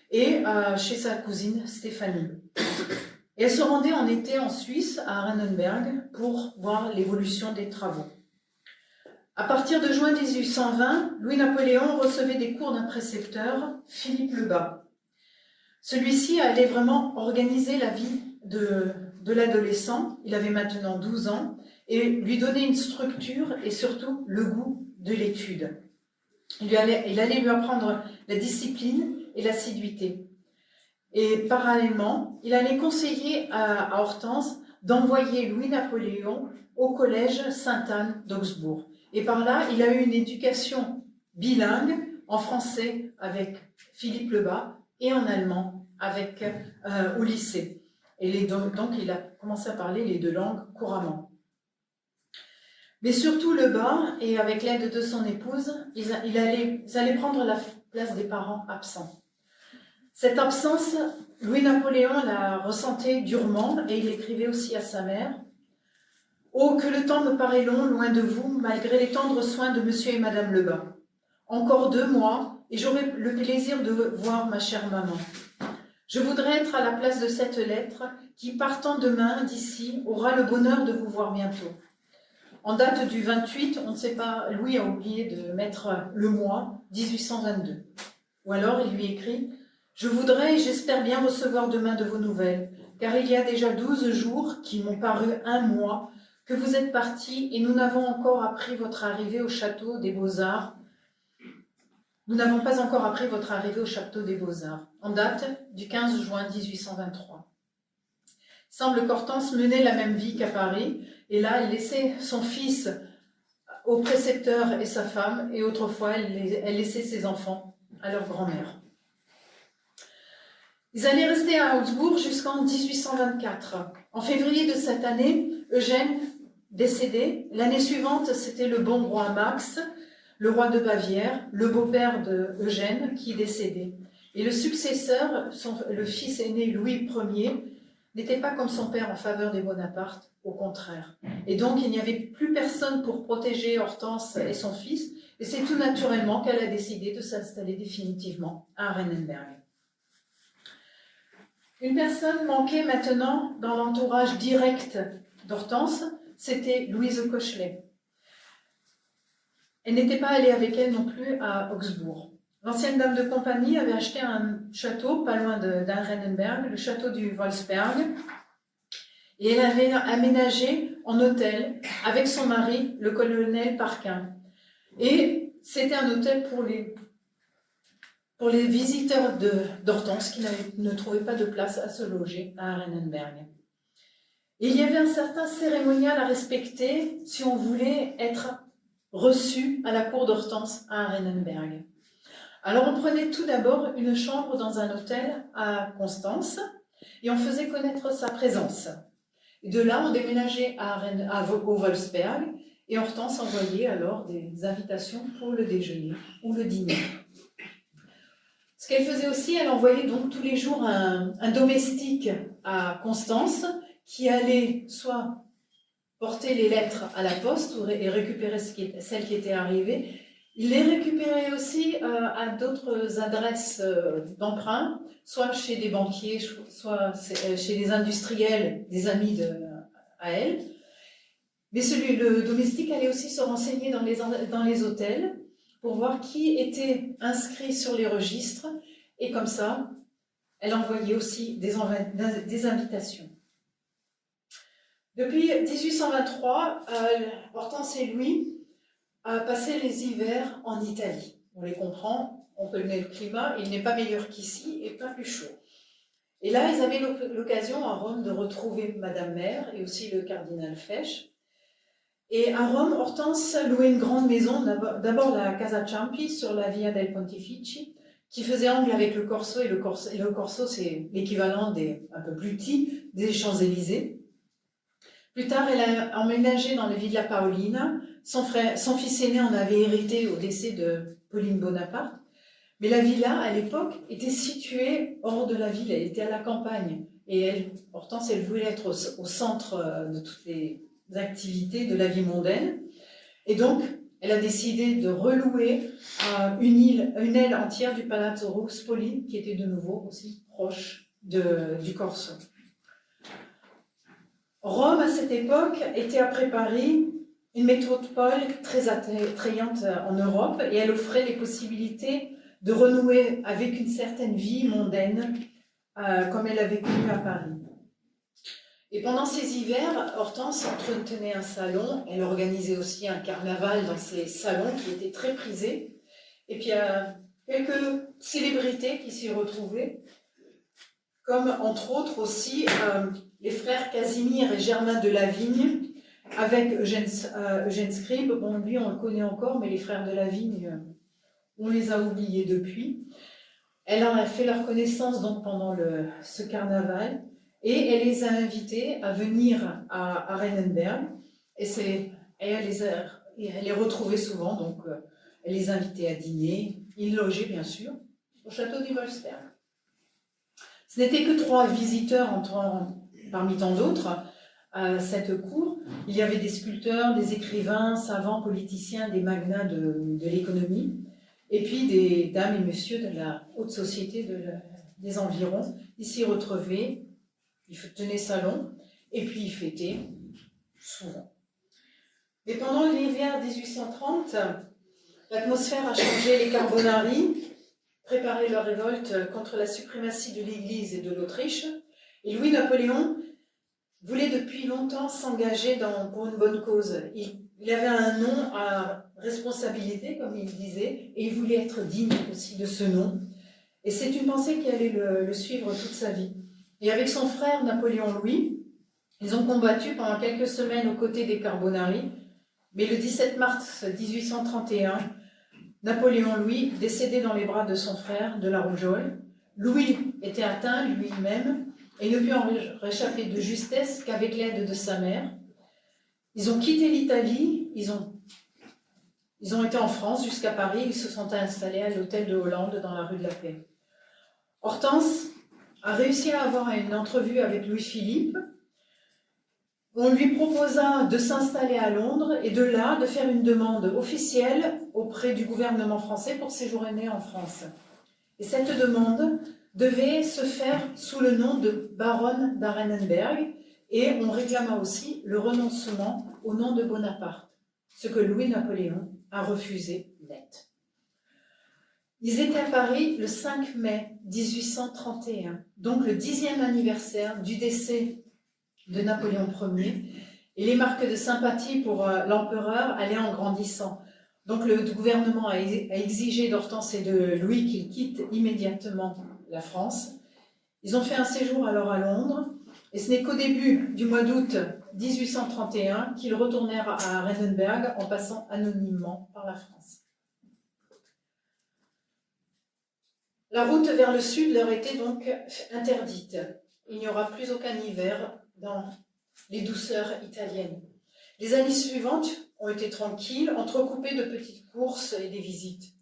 et chez sa cousine Stéphanie. Et elle se rendait en été en Suisse, à Arenenberg, pour voir l'évolution des travaux. À partir de juin 1820, Louis-Napoléon recevait des cours d'un précepteur, Philippe Lebas. Celui-ci allait vraiment organiser la vie de l'adolescent, il avait maintenant 12 ans, et lui donner une structure et surtout le goût de l'étude. Il allait lui apprendre la discipline et l'assiduité. Et parallèlement, il allait conseiller à Hortense d'envoyer Louis-Napoléon au collège Sainte-Anne d'Augsbourg. Et par là, il a eu une éducation bilingue, en français avec Philippe Lebas et en allemand au lycée. Et donc, il a commencé à parler les 2 langues couramment. Mais surtout Lebas, et avec l'aide de son épouse, ils allaient prendre la place des parents absents. Cette absence, Louis-Napoléon la ressentait durement et il écrivait aussi à sa mère « Oh, que le temps me paraît long, loin de vous, malgré les tendres soins de monsieur et madame Lebas. Encore 2 mois et j'aurai le plaisir de voir ma chère maman. Je voudrais être à la place de cette lettre qui, partant demain d'ici, aura le bonheur de vous voir bientôt. » En date du 28, on ne sait pas, Louis a oublié de mettre le mois 1822. Ou alors il lui écrit « Je voudrais et j'espère bien recevoir demain de vos nouvelles, car il y a déjà 12 jours qui m'ont paru 1 mois que vous êtes partis et nous n'avons encore appris votre arrivée au château des Beaux-Arts. Nous n'avons pas encore appris votre arrivée au château des Beaux-Arts, en date du 15 juin 1823. Il semble qu'Hortense menait la même vie qu'à Paris, et là, elle laissait son fils au précepteur et sa femme, et autrefois, elle laissait ses enfants à leur grand-mère. Ils allaient rester à Augsbourg jusqu'en 1824. En février de cette année, Eugène décédé. L'année suivante, c'était le bon roi Max, le roi de Bavière, le beau-père de Eugène, qui décédait. Et le successeur, le fils aîné Louis Ier, n'était pas comme son père en faveur des Bonaparte, au contraire. Et donc, il n'y avait plus personne pour protéger Hortense et son fils, et c'est tout naturellement qu'elle a décidé de s'installer définitivement à Arenenberg. Une personne manquait maintenant dans l'entourage direct d'Hortense, c'était Louise Koechley. Elle n'était pas allée avec elle non plus à Augsbourg. L'ancienne dame de compagnie avait acheté un château pas loin d'Arenenberg, le château du Wolfsberg, et elle avait aménagé en hôtel avec son mari, le colonel Parquin. Et c'était un hôtel pour les visiteurs d'Hortense qui ne trouvaient pas de place à se loger à Arenenberg. Et il y avait un certain cérémonial à respecter si on voulait être reçu à la cour d'Hortense à Arenenberg. Alors on prenait tout d'abord une chambre dans un hôtel à Constance et on faisait connaître sa présence. Et de là, on déménageait au Wolfsberg et Hortense envoyait alors des invitations pour le déjeuner ou le dîner. Ce qu'elle faisait aussi, elle envoyait donc tous les jours un domestique à Constance qui allait soit porter les lettres à la poste et récupérer celles qui étaient arrivées. Il les récupérait aussi à d'autres adresses d'emprunt, soit chez des banquiers, soit chez des industriels, des amis à elle. Mais le domestique allait aussi se renseigner dans les hôtels pour voir qui était inscrit sur les registres. Et comme ça, elle envoyait aussi des invitations. Depuis 1823, Hortense et Louis a passé les hivers en Italie. On les comprend, on connaît le climat, il n'est pas meilleur qu'ici et pas plus chaud. Et là, ils avaient l'occasion à Rome de retrouver Madame Mère et aussi le cardinal Fesch. Et à Rome, Hortense louait une grande maison, d'abord la Casa Ciampi sur la Via del Pontifici, qui faisait angle avec le Corso, et le Corso c'est l'équivalent un peu plus petit des Champs-Élysées. Plus tard, elle a emménagé dans la Villa Paolina. Son fils aîné en avait hérité au décès de Pauline Bonaparte. Mais la villa, à l'époque, était située hors de la ville, elle était à la campagne. Et Hortense, elle voulait être au centre de toutes les activités de la vie mondaine. Et donc, elle a décidé de relouer une aile entière du Palazzo Ruspoli, qui était de nouveau aussi proche du Corso. Rome, à cette époque, était après Paris une métropole très attrayante en Europe et elle offrait les possibilités de renouer avec une certaine vie mondaine comme elle avait connu à Paris. Et pendant ces hivers, Hortense entretenait un salon, elle organisait aussi un carnaval dans ces salons qui étaient très prisés. Et puis il y a quelques célébrités qui s'y retrouvaient, comme entre autres aussi les frères Casimir et Germain de Lavigne, avec Eugène Scribe. Bon, lui, on le connaît encore, mais les frères de Lavigne, on les a oubliés depuis. Elle a fait leur connaissance donc pendant ce carnaval, et elle les a invités à venir à Arenenberg, et elle les retrouvait souvent, donc elle les invitait à dîner, ils logeaient bien sûr, au château du Wolfsberg. Ce n'étaient que 3 visiteurs parmi tant d'autres à cette cour. Il y avait des sculpteurs, des écrivains, savants, politiciens, des magnats de l'économie, et puis des dames et messieurs de la haute société des environs. Ils s'y retrouvaient, ils tenaient salon, et puis ils fêtaient souvent. Mais pendant l'hiver 1830, l'atmosphère a changé. Les Carbonari préparaient leur révolte contre la suprématie de l'Église et de l'Autriche, et Louis-Napoléon voulait depuis longtemps s'engager pour une bonne cause. Il avait un nom à responsabilité, comme il disait, et il voulait être digne aussi de ce nom. Et c'est une pensée qui allait le suivre toute sa vie. Et avec son frère Napoléon Louis, ils ont combattu pendant quelques semaines aux côtés des Carbonari, mais le 17 mars 1831, Napoléon Louis, décédé dans les bras de son frère, de la rougeole. Louis était atteint lui-même, et ne put en réchapper de justesse qu'avec l'aide de sa mère. Ils ont quitté l'Italie, ils ont été en France jusqu'à Paris, ils se sont installés à l'hôtel de Hollande dans la rue de la Paix. Hortense a réussi à avoir une entrevue avec Louis-Philippe. On lui proposa de s'installer à Londres et de là de faire une demande officielle auprès du gouvernement français pour séjourner en France. Et cette demande devait se faire sous le nom de baronne d'Arenenberg et on réclama aussi le renoncement au nom de Bonaparte, ce que Louis-Napoléon a refusé net. Ils étaient à Paris le 5 mai 1831, donc le 10e anniversaire du décès de Napoléon Ier, et les marques de sympathie pour l'empereur allaient en grandissant. Donc le gouvernement a exigé d'Hortense et de Louis qu'ils quittent immédiatement la France. Ils ont fait un séjour alors à Londres, et ce n'est qu'au début du mois d'août 1831 qu'ils retournèrent à Arenenberg en passant anonymement par la France. La route vers le sud leur était donc interdite. Il n'y aura plus aucun hiver dans les douceurs italiennes. Les années suivantes ont été tranquilles, entrecoupées de petites courses et des visites.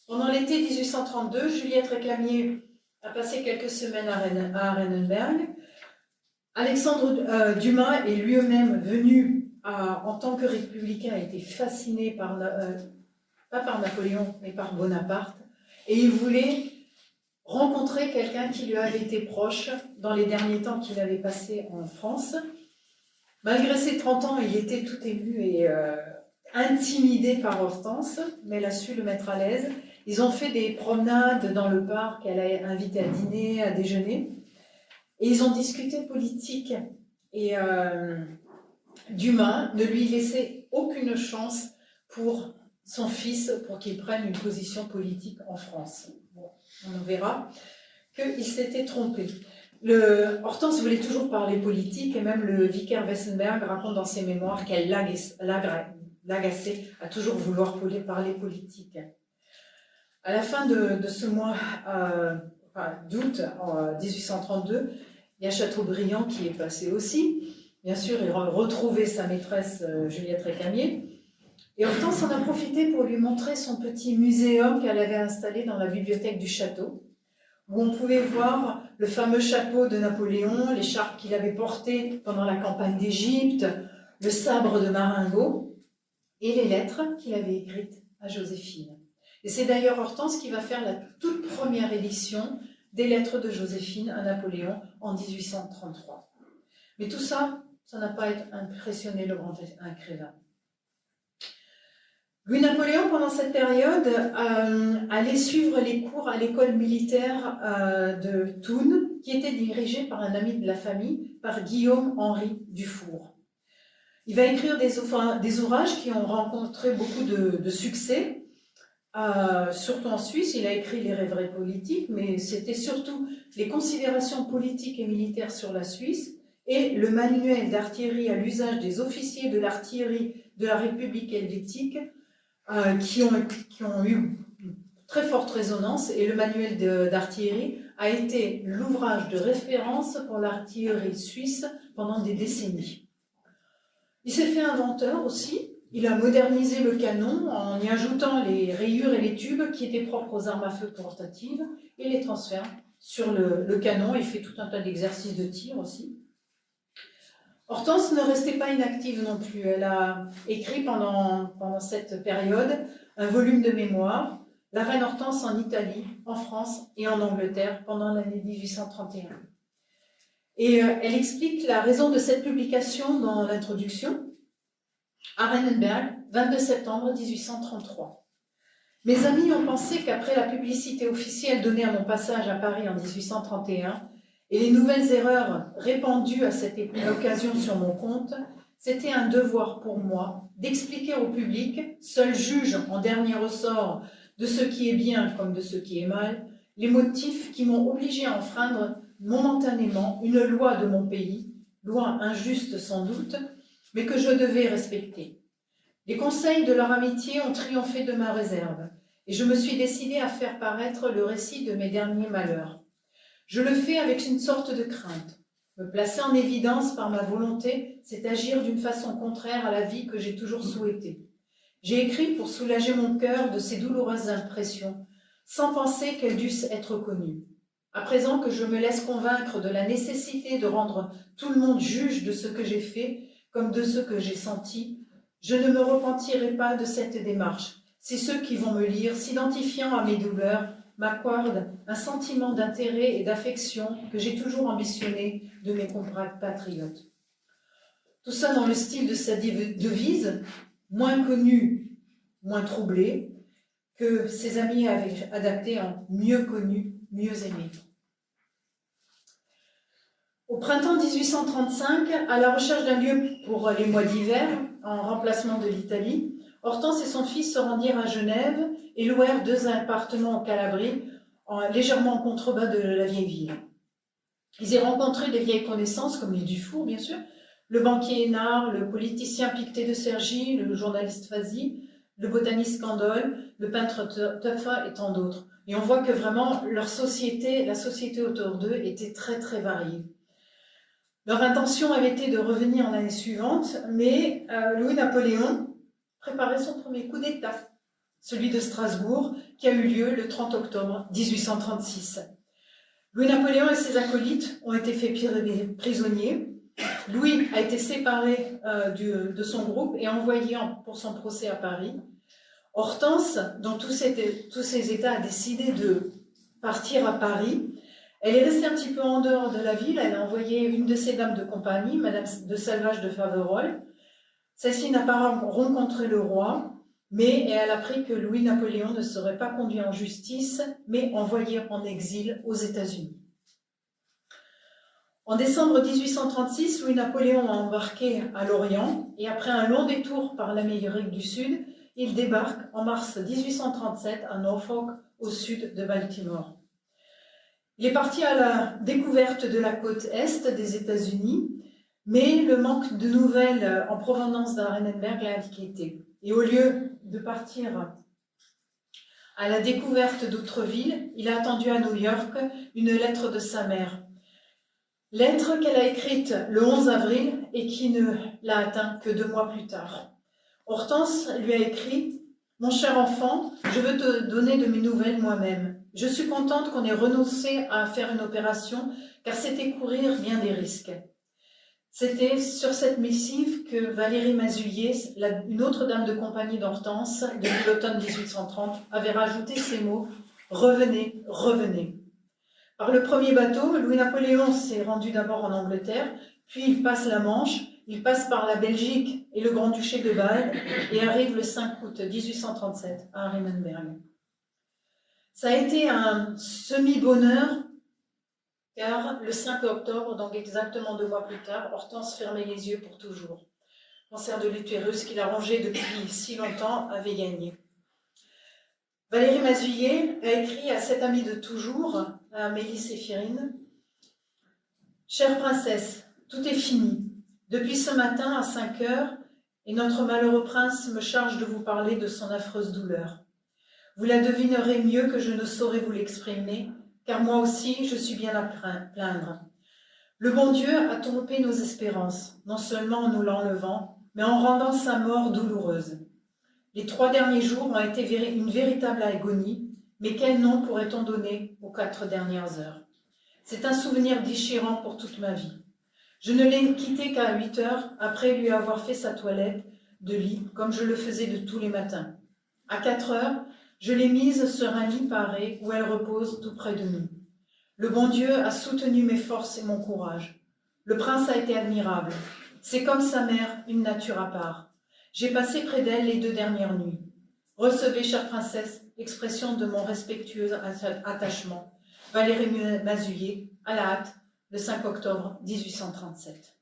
Pendant l'été 1832, Juliette Récamier a passé quelques semaines à Arenenberg. Alexandre Dumas est lui-même venu en tant que républicain, a été fasciné par, pas par Napoléon, mais par Bonaparte, et il voulait rencontrer quelqu'un qui lui avait été proche dans les derniers temps qu'il avait passé en France. Malgré ses 30 ans, il était tout ému et intimidé par Hortense, mais elle a su le mettre à l'aise. Ils ont fait des promenades dans le parc, elle a invité à dîner, à déjeuner, et ils ont discuté politique. Et Dumas ne lui laissait aucune chance pour son fils, pour qu'il prenne une position politique en France. Bon, on verra qu'il s'était trompé. Hortense voulait toujours parler politique, et même le vicaire Wessenberg raconte dans ses mémoires qu'elle l'agaçait à toujours vouloir parler politique. À la fin de ce mois d'août 1832, il y a Chateaubriand qui est passé aussi. Bien sûr, il a retrouvé sa maîtresse Juliette Récamier. Et Hortense en a profité pour lui montrer son petit muséum qu'elle avait installé dans la bibliothèque du château, où on pouvait voir le fameux chapeau de Napoléon, l'écharpe qu'il avait portée pendant la campagne d'Égypte, le sabre de Marengo et les lettres qu'il avait écrites à Joséphine. Et c'est d'ailleurs Hortense qui va faire la toute première édition des lettres de Joséphine à Napoléon en 1833. Mais tout ça, ça n'a pas impressionné le grand écrivain. Louis-Napoléon, pendant cette période, allait suivre les cours à l'école militaire de Thun, qui était dirigée par un ami de la famille, par Guillaume-Henri Dufour. Il va écrire des ouvrages qui ont rencontré beaucoup de succès, surtout en Suisse. Il a écrit les rêveries politiques, mais c'était surtout les considérations politiques et militaires sur la Suisse et le manuel d'artillerie à l'usage des officiers de l'artillerie de la République helvétique, qui ont eu très forte résonance, et le manuel d'artillerie a été l'ouvrage de référence pour l'artillerie suisse pendant des décennies. Il s'est fait inventeur aussi, il a modernisé le canon en y ajoutant les rayures et les tubes qui étaient propres aux armes à feu portatives et les transfère sur le canon. Il fait tout un tas d'exercices de tir aussi. Hortense ne restait pas inactive non plus. Elle a écrit pendant cette période un volume de mémoires, La reine Hortense en Italie, en France et en Angleterre pendant l'année 1831. Et elle explique la raison de cette publication dans l'introduction. Arenenberg, 22 septembre 1833. Mes amis ont pensé qu'après la publicité officielle donnée à mon passage à Paris en 1831, et les nouvelles erreurs répandues à cette occasion sur mon compte, c'était un devoir pour moi d'expliquer au public, seul juge en dernier ressort de ce qui est bien comme de ce qui est mal, les motifs qui m'ont obligé à enfreindre momentanément une loi de mon pays, loi injuste sans doute, mais que je devais respecter. Les conseils de leur amitié ont triomphé de ma réserve, et je me suis décidée à faire paraître le récit de mes derniers malheurs. Je le fais avec une sorte de crainte. Me placer en évidence par ma volonté, c'est agir d'une façon contraire à la vie que j'ai toujours souhaitée. J'ai écrit pour soulager mon cœur de ces douloureuses impressions, sans penser qu'elles dussent être connues. À présent que je me laisse convaincre de la nécessité de rendre tout le monde juge de ce que j'ai fait, comme de ce que j'ai senti, je ne me repentirai pas de cette démarche. Si ceux qui vont me lire, s'identifiant à mes douleurs, m'accordent un sentiment d'intérêt et d'affection que j'ai toujours ambitionné de mes compatriotes. Tout ça dans le style de sa devise, moins connue, moins troublée, que ses amis avaient adapté en mieux connu, mieux aimé. Au printemps 1835, à la recherche d'un lieu pour les mois d'hiver, en remplacement de l'Italie, Hortense et son fils se rendirent à Genève et louèrent 2 appartements en Calabrie, légèrement en contrebas de la vieille ville. Ils y rencontraient des vieilles connaissances, comme les Dufour, bien sûr, le banquier Hénard, le politicien Pictet de Cergy, le journaliste Fazy, le botaniste Candolle, le peintre Tuffa et tant d'autres. Et on voit que vraiment, la société autour d'eux était très très variée. Leur intention avait été de revenir l'année suivante, mais Louis-Napoléon préparait son premier coup d'État, celui de Strasbourg, qui a eu lieu le 30 octobre 1836. Louis-Napoléon et ses acolytes ont été faits prisonniers. Louis a été séparé de son groupe et envoyé pour son procès à Paris. Hortense, dont tous ses états a décidé de partir à Paris, elle est restée un petit peu en dehors de la ville. Elle a envoyé une de ses dames de compagnie, Madame de Salvage de Faverolles. Celle-ci n'a pas rencontré le roi, mais elle a appris que Louis-Napoléon ne serait pas conduit en justice, mais envoyé en exil aux États-Unis. En décembre 1836, Louis-Napoléon a embarqué à Lorient et après un long détour par l'Amérique du Sud, il débarque en mars 1837 à Norfolk, au sud de Baltimore. Il est parti à la découverte de la côte est des États-Unis, mais le manque de nouvelles en provenance d'Arenenberg l'a inquiété. Et au lieu de partir à la découverte d'autres villes, il a attendu à New York une lettre de sa mère. Lettre qu'elle a écrite le 11 avril et qui ne l'a atteint que 2 mois plus tard. Hortense lui a écrit « Mon cher enfant, je veux te donner de mes nouvelles moi-même. Je suis contente qu'on ait renoncé à faire une opération car c'était courir bien des risques. » C'était sur cette missive que Valérie Mazullier, une autre dame de compagnie d'Hortense, depuis l'automne 1830, avait rajouté ces mots « Revenez, revenez ». Par le premier bateau, Louis-Napoléon s'est rendu d'abord en Angleterre, puis il passe la Manche, il passe par la Belgique et le Grand-Duché de Bâle et arrive le 5 août 1837 à Arenenberg. Ça a été un semi-bonheur, car le 5 octobre, donc exactement 2 mois plus tard, Hortense fermait les yeux pour toujours. Le cancer de l'utérus qu'il a rongé depuis si longtemps avait gagné. Valérie Mazullier a écrit à cette amie de toujours, à Amélie Séphirine, « Chère princesse, tout est fini. Depuis ce matin à 5 heures, et notre malheureux prince me charge de vous parler de son affreuse douleur. Vous la devinerez mieux que je ne saurais vous l'exprimer, car moi aussi je suis bien à plaindre. Le bon Dieu a trompé nos espérances, non seulement en nous l'enlevant, mais en rendant sa mort douloureuse. Les 3 derniers jours ont été une véritable agonie, mais quel nom pourrait-on donner aux 4 dernières heures? C'est un souvenir déchirant pour toute ma vie. Je ne l'ai quittée qu'à 8 heures, après lui avoir fait sa toilette de lit, comme je le faisais de tous les matins. À 4 heures, je l'ai mise sur un lit paré où elle repose tout près de nous. Le bon Dieu a soutenu mes forces et mon courage. Le prince a été admirable. C'est comme sa mère, une nature à part. J'ai passé près d'elle les 2 dernières nuits. Recevez, chère princesse, l'expression de mon respectueux attachement. Valérie Mazullier, à la hâte, le 5 octobre 1837.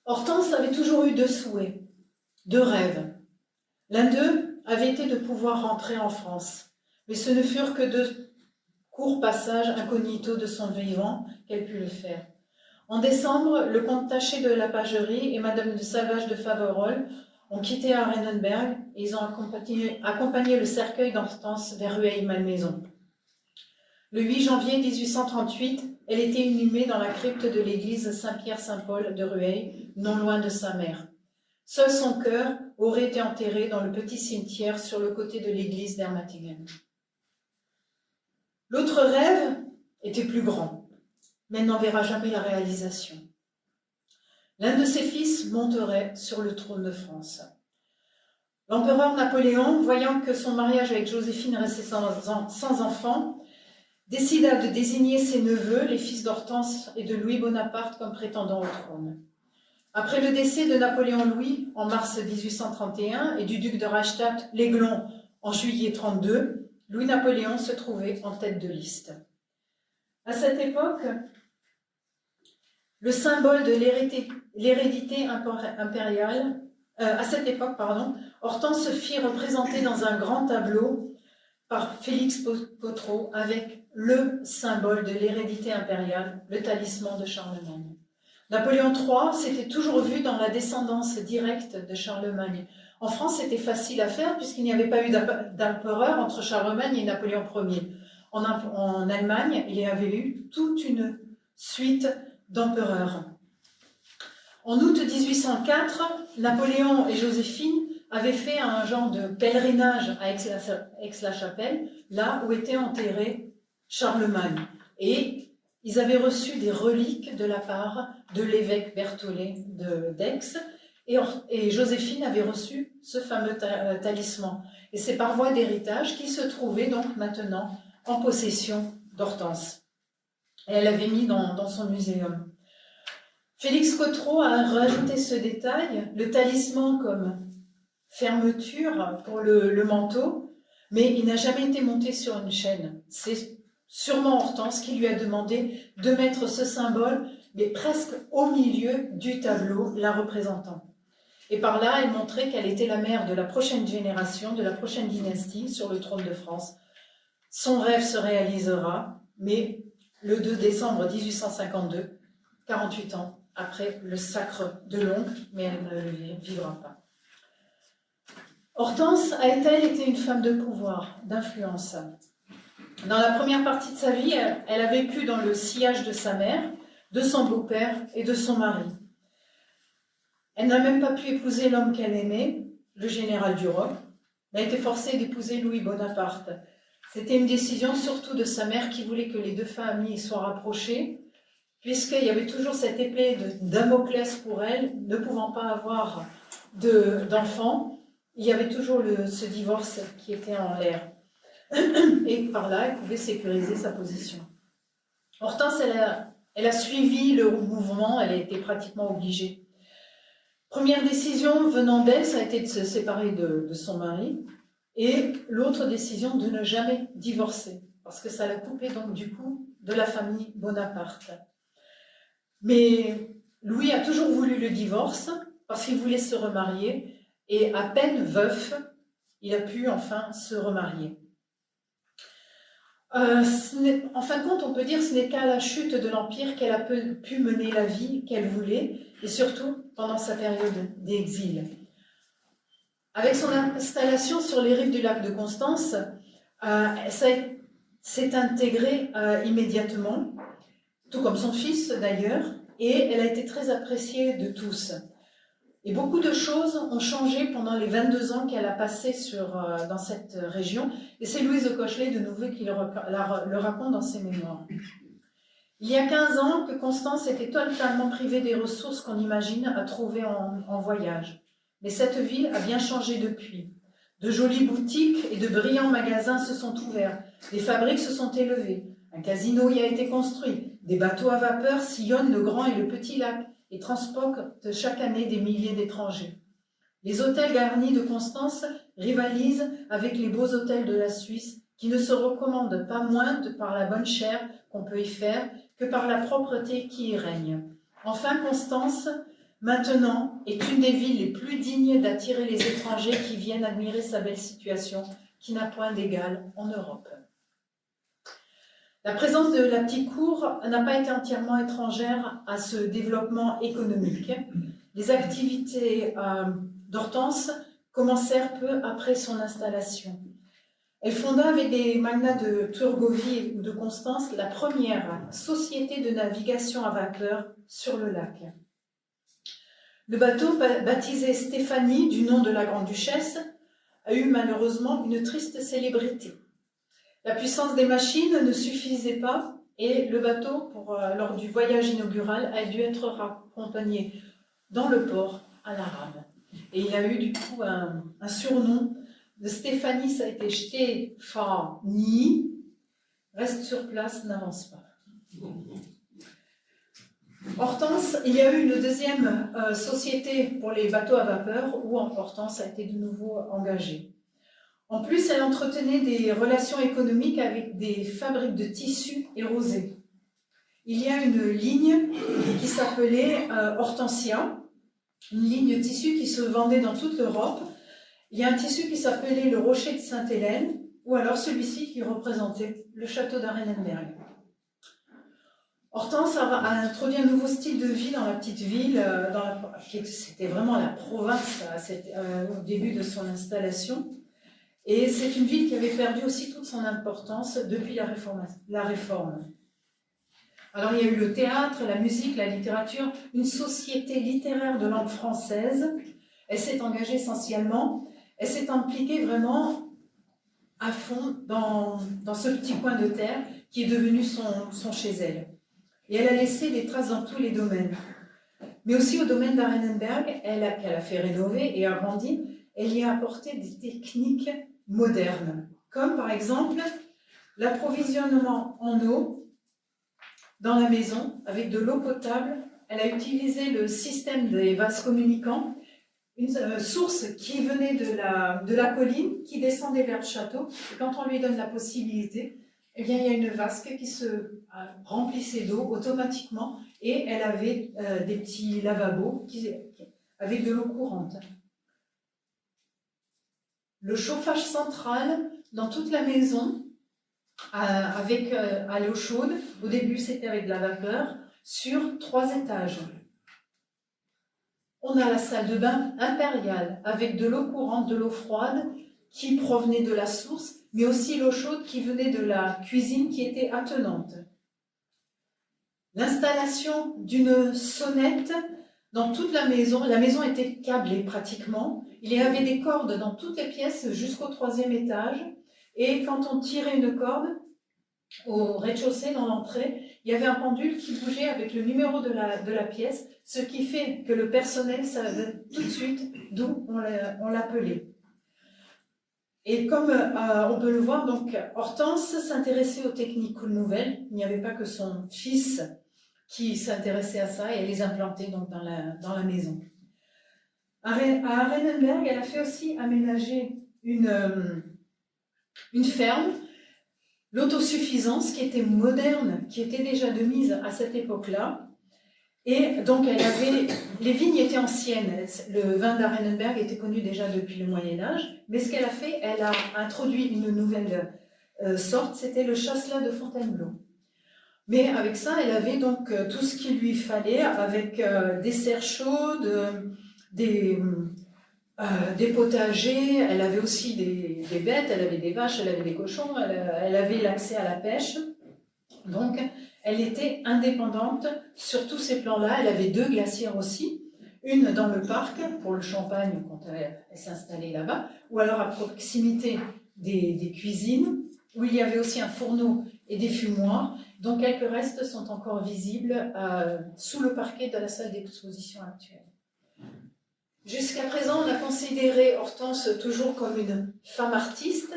Hortense avait toujours eu 2 souhaits, 2 rêves. L'un d'eux avait été de pouvoir rentrer en France, mais ce ne furent que 2 courts passages incognito de son vivant qu'elle put le faire. En décembre, le comte Taché de la Pagerie et Madame de Salvage de Faverolles ont quitté Arenenberg et ils ont accompagné le cercueil d'Hortense vers Rueil-Malmaison. Le 8 janvier 1838, elle était inhumée dans la crypte de l'église Saint-Pierre-Saint-Paul de Rueil, non loin de sa mère. Seul son cœur aurait été enterré dans le petit cimetière sur le côté de l'église d'Ermatingen. L'autre rêve était plus grand, mais elle n'en verra jamais la réalisation. L'un de ses fils monterait sur le trône de France. L'empereur Napoléon, voyant que son mariage avec Joséphine restait sans enfant, décida de désigner ses neveux, les fils d'Hortense et de Louis Bonaparte, comme prétendants au trône. Après le décès de Napoléon-Louis en mars 1831 et du duc de Reichstadt-L'Aiglon en juillet 32, Louis-Napoléon se trouvait en tête de liste. À cette époque, le symbole de l'hérédité impériale, Hortense se fit représenter dans un grand tableau par Félix Cottereau avec le symbole de l'hérédité impériale, le talisman de Charlemagne. Napoléon III s'était toujours vu dans la descendance directe de Charlemagne. En France, c'était facile à faire puisqu'il n'y avait pas eu d'empereur entre Charlemagne et Napoléon Ier. En Allemagne, il y avait eu toute une suite d'empereurs. En août 1804, Napoléon et Joséphine avaient fait un genre de pèlerinage à Aix-la-Chapelle, là où était enterré Charlemagne. Et ils avaient reçu des reliques de la part de l'évêque Berthollet d'Aix, et Joséphine avait reçu ce fameux talisman. Et c'est par voie d'héritage qu'il se trouvait donc maintenant en possession d'Hortense. Et elle l'avait mis dans son muséum. Félix Cottereau a rajouté ce détail, le talisman comme fermeture pour le manteau, mais il n'a jamais été monté sur une chaîne. C'est sûrement Hortense qui lui a demandé de mettre ce symbole, mais presque au milieu du tableau, la représentant. Et par là, elle montrait qu'elle était la mère de la prochaine génération, de la prochaine dynastie sur le trône de France. Son rêve se réalisera, mais le 2 décembre 1852, 48 ans après le sacre de l'oncle, mais elle ne le vivra pas. Hortense a-t-elle été une femme de pouvoir, d'influence? Dans la première partie de sa vie, elle a vécu dans le sillage de sa mère, de son beau-père et de son mari. Elle n'a même pas pu épouser l'homme qu'elle aimait, le général Duroc, mais a été forcée d'épouser Louis Bonaparte. C'était une décision surtout de sa mère qui voulait que les deux familles soient rapprochées, puisqu'il y avait toujours cette épée de Damoclès pour elle, ne pouvant pas avoir d'enfants. Il y avait toujours ce divorce qui était en l'air. Et par là, elle pouvait sécuriser sa position. Hortense, elle a suivi le mouvement, elle a été pratiquement obligée. Première décision venant d'elle, ça a été de se séparer de son mari, et l'autre décision de ne jamais divorcer, parce que ça l'a coupée donc du coup de la famille Bonaparte. Mais Louis a toujours voulu le divorce, parce qu'il voulait se remarier, et à peine veuf, il a pu enfin se remarier. En fin de compte, on peut dire que ce n'est qu'à la chute de l'Empire qu'elle a pu mener la vie qu'elle voulait, et surtout pendant sa période d'exil. Avec son installation sur les rives du lac de Constance, ça s'est intégré immédiatement, tout comme son fils d'ailleurs, et elle a été très appréciée de tous. Et beaucoup de choses ont changé pendant les 22 ans qu'elle a passé dans cette région. Et c'est Louise de Cochelet, de nouveau, qui le raconte dans ses mémoires. Il y a 15 ans que Constance était totalement privée des ressources qu'on imagine à trouver en voyage. Mais cette ville a bien changé depuis. De jolies boutiques et de brillants magasins se sont ouverts. Des fabriques se sont élevées. Un casino y a été construit. Des bateaux à vapeur sillonnent le grand et le petit lac et transportent chaque année des milliers d'étrangers. Les hôtels garnis de Constance rivalisent avec les beaux hôtels de la Suisse qui ne se recommandent pas moins par la bonne chère qu'on peut y faire que par la propreté qui y règne. Enfin, Constance, maintenant, est une des villes les plus dignes d'attirer les étrangers qui viennent admirer sa belle situation qui n'a point d'égal en Europe. La présence de la petite cour n'a pas été entièrement étrangère à ce développement économique. Les activités d'Hortense commencèrent peu après son installation. Elle fonda avec des magnats de Turgovie ou de Constance la première société de navigation à vapeur sur le lac. Le bateau, baptisé Stéphanie du nom de la grande-duchesse, a eu malheureusement une triste célébrité. La puissance des machines ne suffisait pas et le bateau, lors du voyage inaugural, a dû être raccompagné dans le port à la rame. Et il a eu du coup un surnom de Stéphanie, ça a été Stéphanie, reste sur place, n'avance pas. Hortense, il y a eu une deuxième société pour les bateaux à vapeur où Hortense a été de nouveau engagée. En plus, elle entretenait des relations économiques avec des fabriques de tissus et rosés. Il y a une ligne qui s'appelait Hortensia, une ligne de tissu qui se vendait dans toute l'Europe. Il y a un tissu qui s'appelait le Rocher de Sainte-Hélène, ou alors celui-ci qui représentait le château d'Arenenberg. Hortense a introduit un nouveau style de vie dans la petite ville, c'était vraiment la province au début de son installation. Et c'est une ville qui avait perdu aussi toute son importance depuis la Réforme. Alors il y a eu le théâtre, la musique, la littérature, une société littéraire de langue française. Elle s'est engagée essentiellement, elle s'est impliquée vraiment à fond dans ce petit coin de terre qui est devenu son chez elle. Et elle a laissé des traces dans tous les domaines. Mais aussi au domaine d'Arenenberg, qu'elle a fait rénover et agrandi, elle y a apporté des techniques modernes, comme par exemple l'approvisionnement en eau dans la maison avec de l'eau potable. Elle a utilisé le système des vases communicants, une source qui venait de la colline, qui descendait vers le château. Et quand on lui donne la possibilité, eh bien, il y a une vasque qui se remplissait d'eau automatiquement et elle avait des petits lavabos avec de l'eau courante. Le chauffage central dans toute la maison, avec à l'eau chaude, au début c'était avec de la vapeur, sur 3 étages. On a la salle de bain impériale, avec de l'eau courante, de l'eau froide, qui provenait de la source, mais aussi l'eau chaude qui venait de la cuisine qui était attenante. L'installation d'une sonnette dans toute la maison était câblée pratiquement. Il y avait des cordes dans toutes les pièces jusqu'au 3e étage. Et quand on tirait une corde, au rez-de-chaussée, dans l'entrée, il y avait un pendule qui bougeait avec le numéro de la pièce, ce qui fait que le personnel savait tout de suite d'où on l'appelait. Et comme on peut le voir, donc, Hortense s'intéressait aux techniques nouvelles. Il n'y avait pas que son fils qui s'intéressait à ça et elle les implantait donc dans la maison. À Arenenberg, elle a fait aussi aménager une ferme, l'autosuffisance qui était moderne, qui était déjà de mise à cette époque-là. Et donc, les vignes étaient anciennes. Le vin d'Arenenberg était connu déjà depuis le Moyen-Âge. Mais ce qu'elle a fait, elle a introduit une nouvelle sorte, c'était le chasselas de Fontainebleau. Mais avec ça, elle avait donc tout ce qu'il lui fallait, avec des serres chaudes, des potagers. Elle avait aussi des bêtes, elle avait des vaches, elle avait des cochons, elle avait l'accès à la pêche. Donc, elle était indépendante sur tous ces plans-là. Elle avait 2 glacières aussi, une dans le parc pour le champagne quand elle s'installait là-bas, ou alors à proximité des cuisines, où il y avait aussi un fourneau et des fumoirs, dont quelques restes sont encore visibles sous le parquet de la salle d'exposition actuelle. Jusqu'à présent, on a considéré Hortense toujours comme une femme artiste,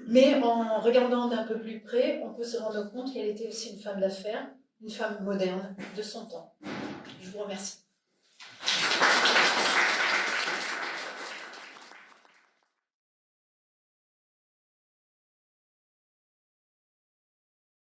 mais en regardant d'un peu plus près, on peut se rendre compte qu'elle était aussi une femme d'affaires, une femme moderne de son temps. Je vous remercie.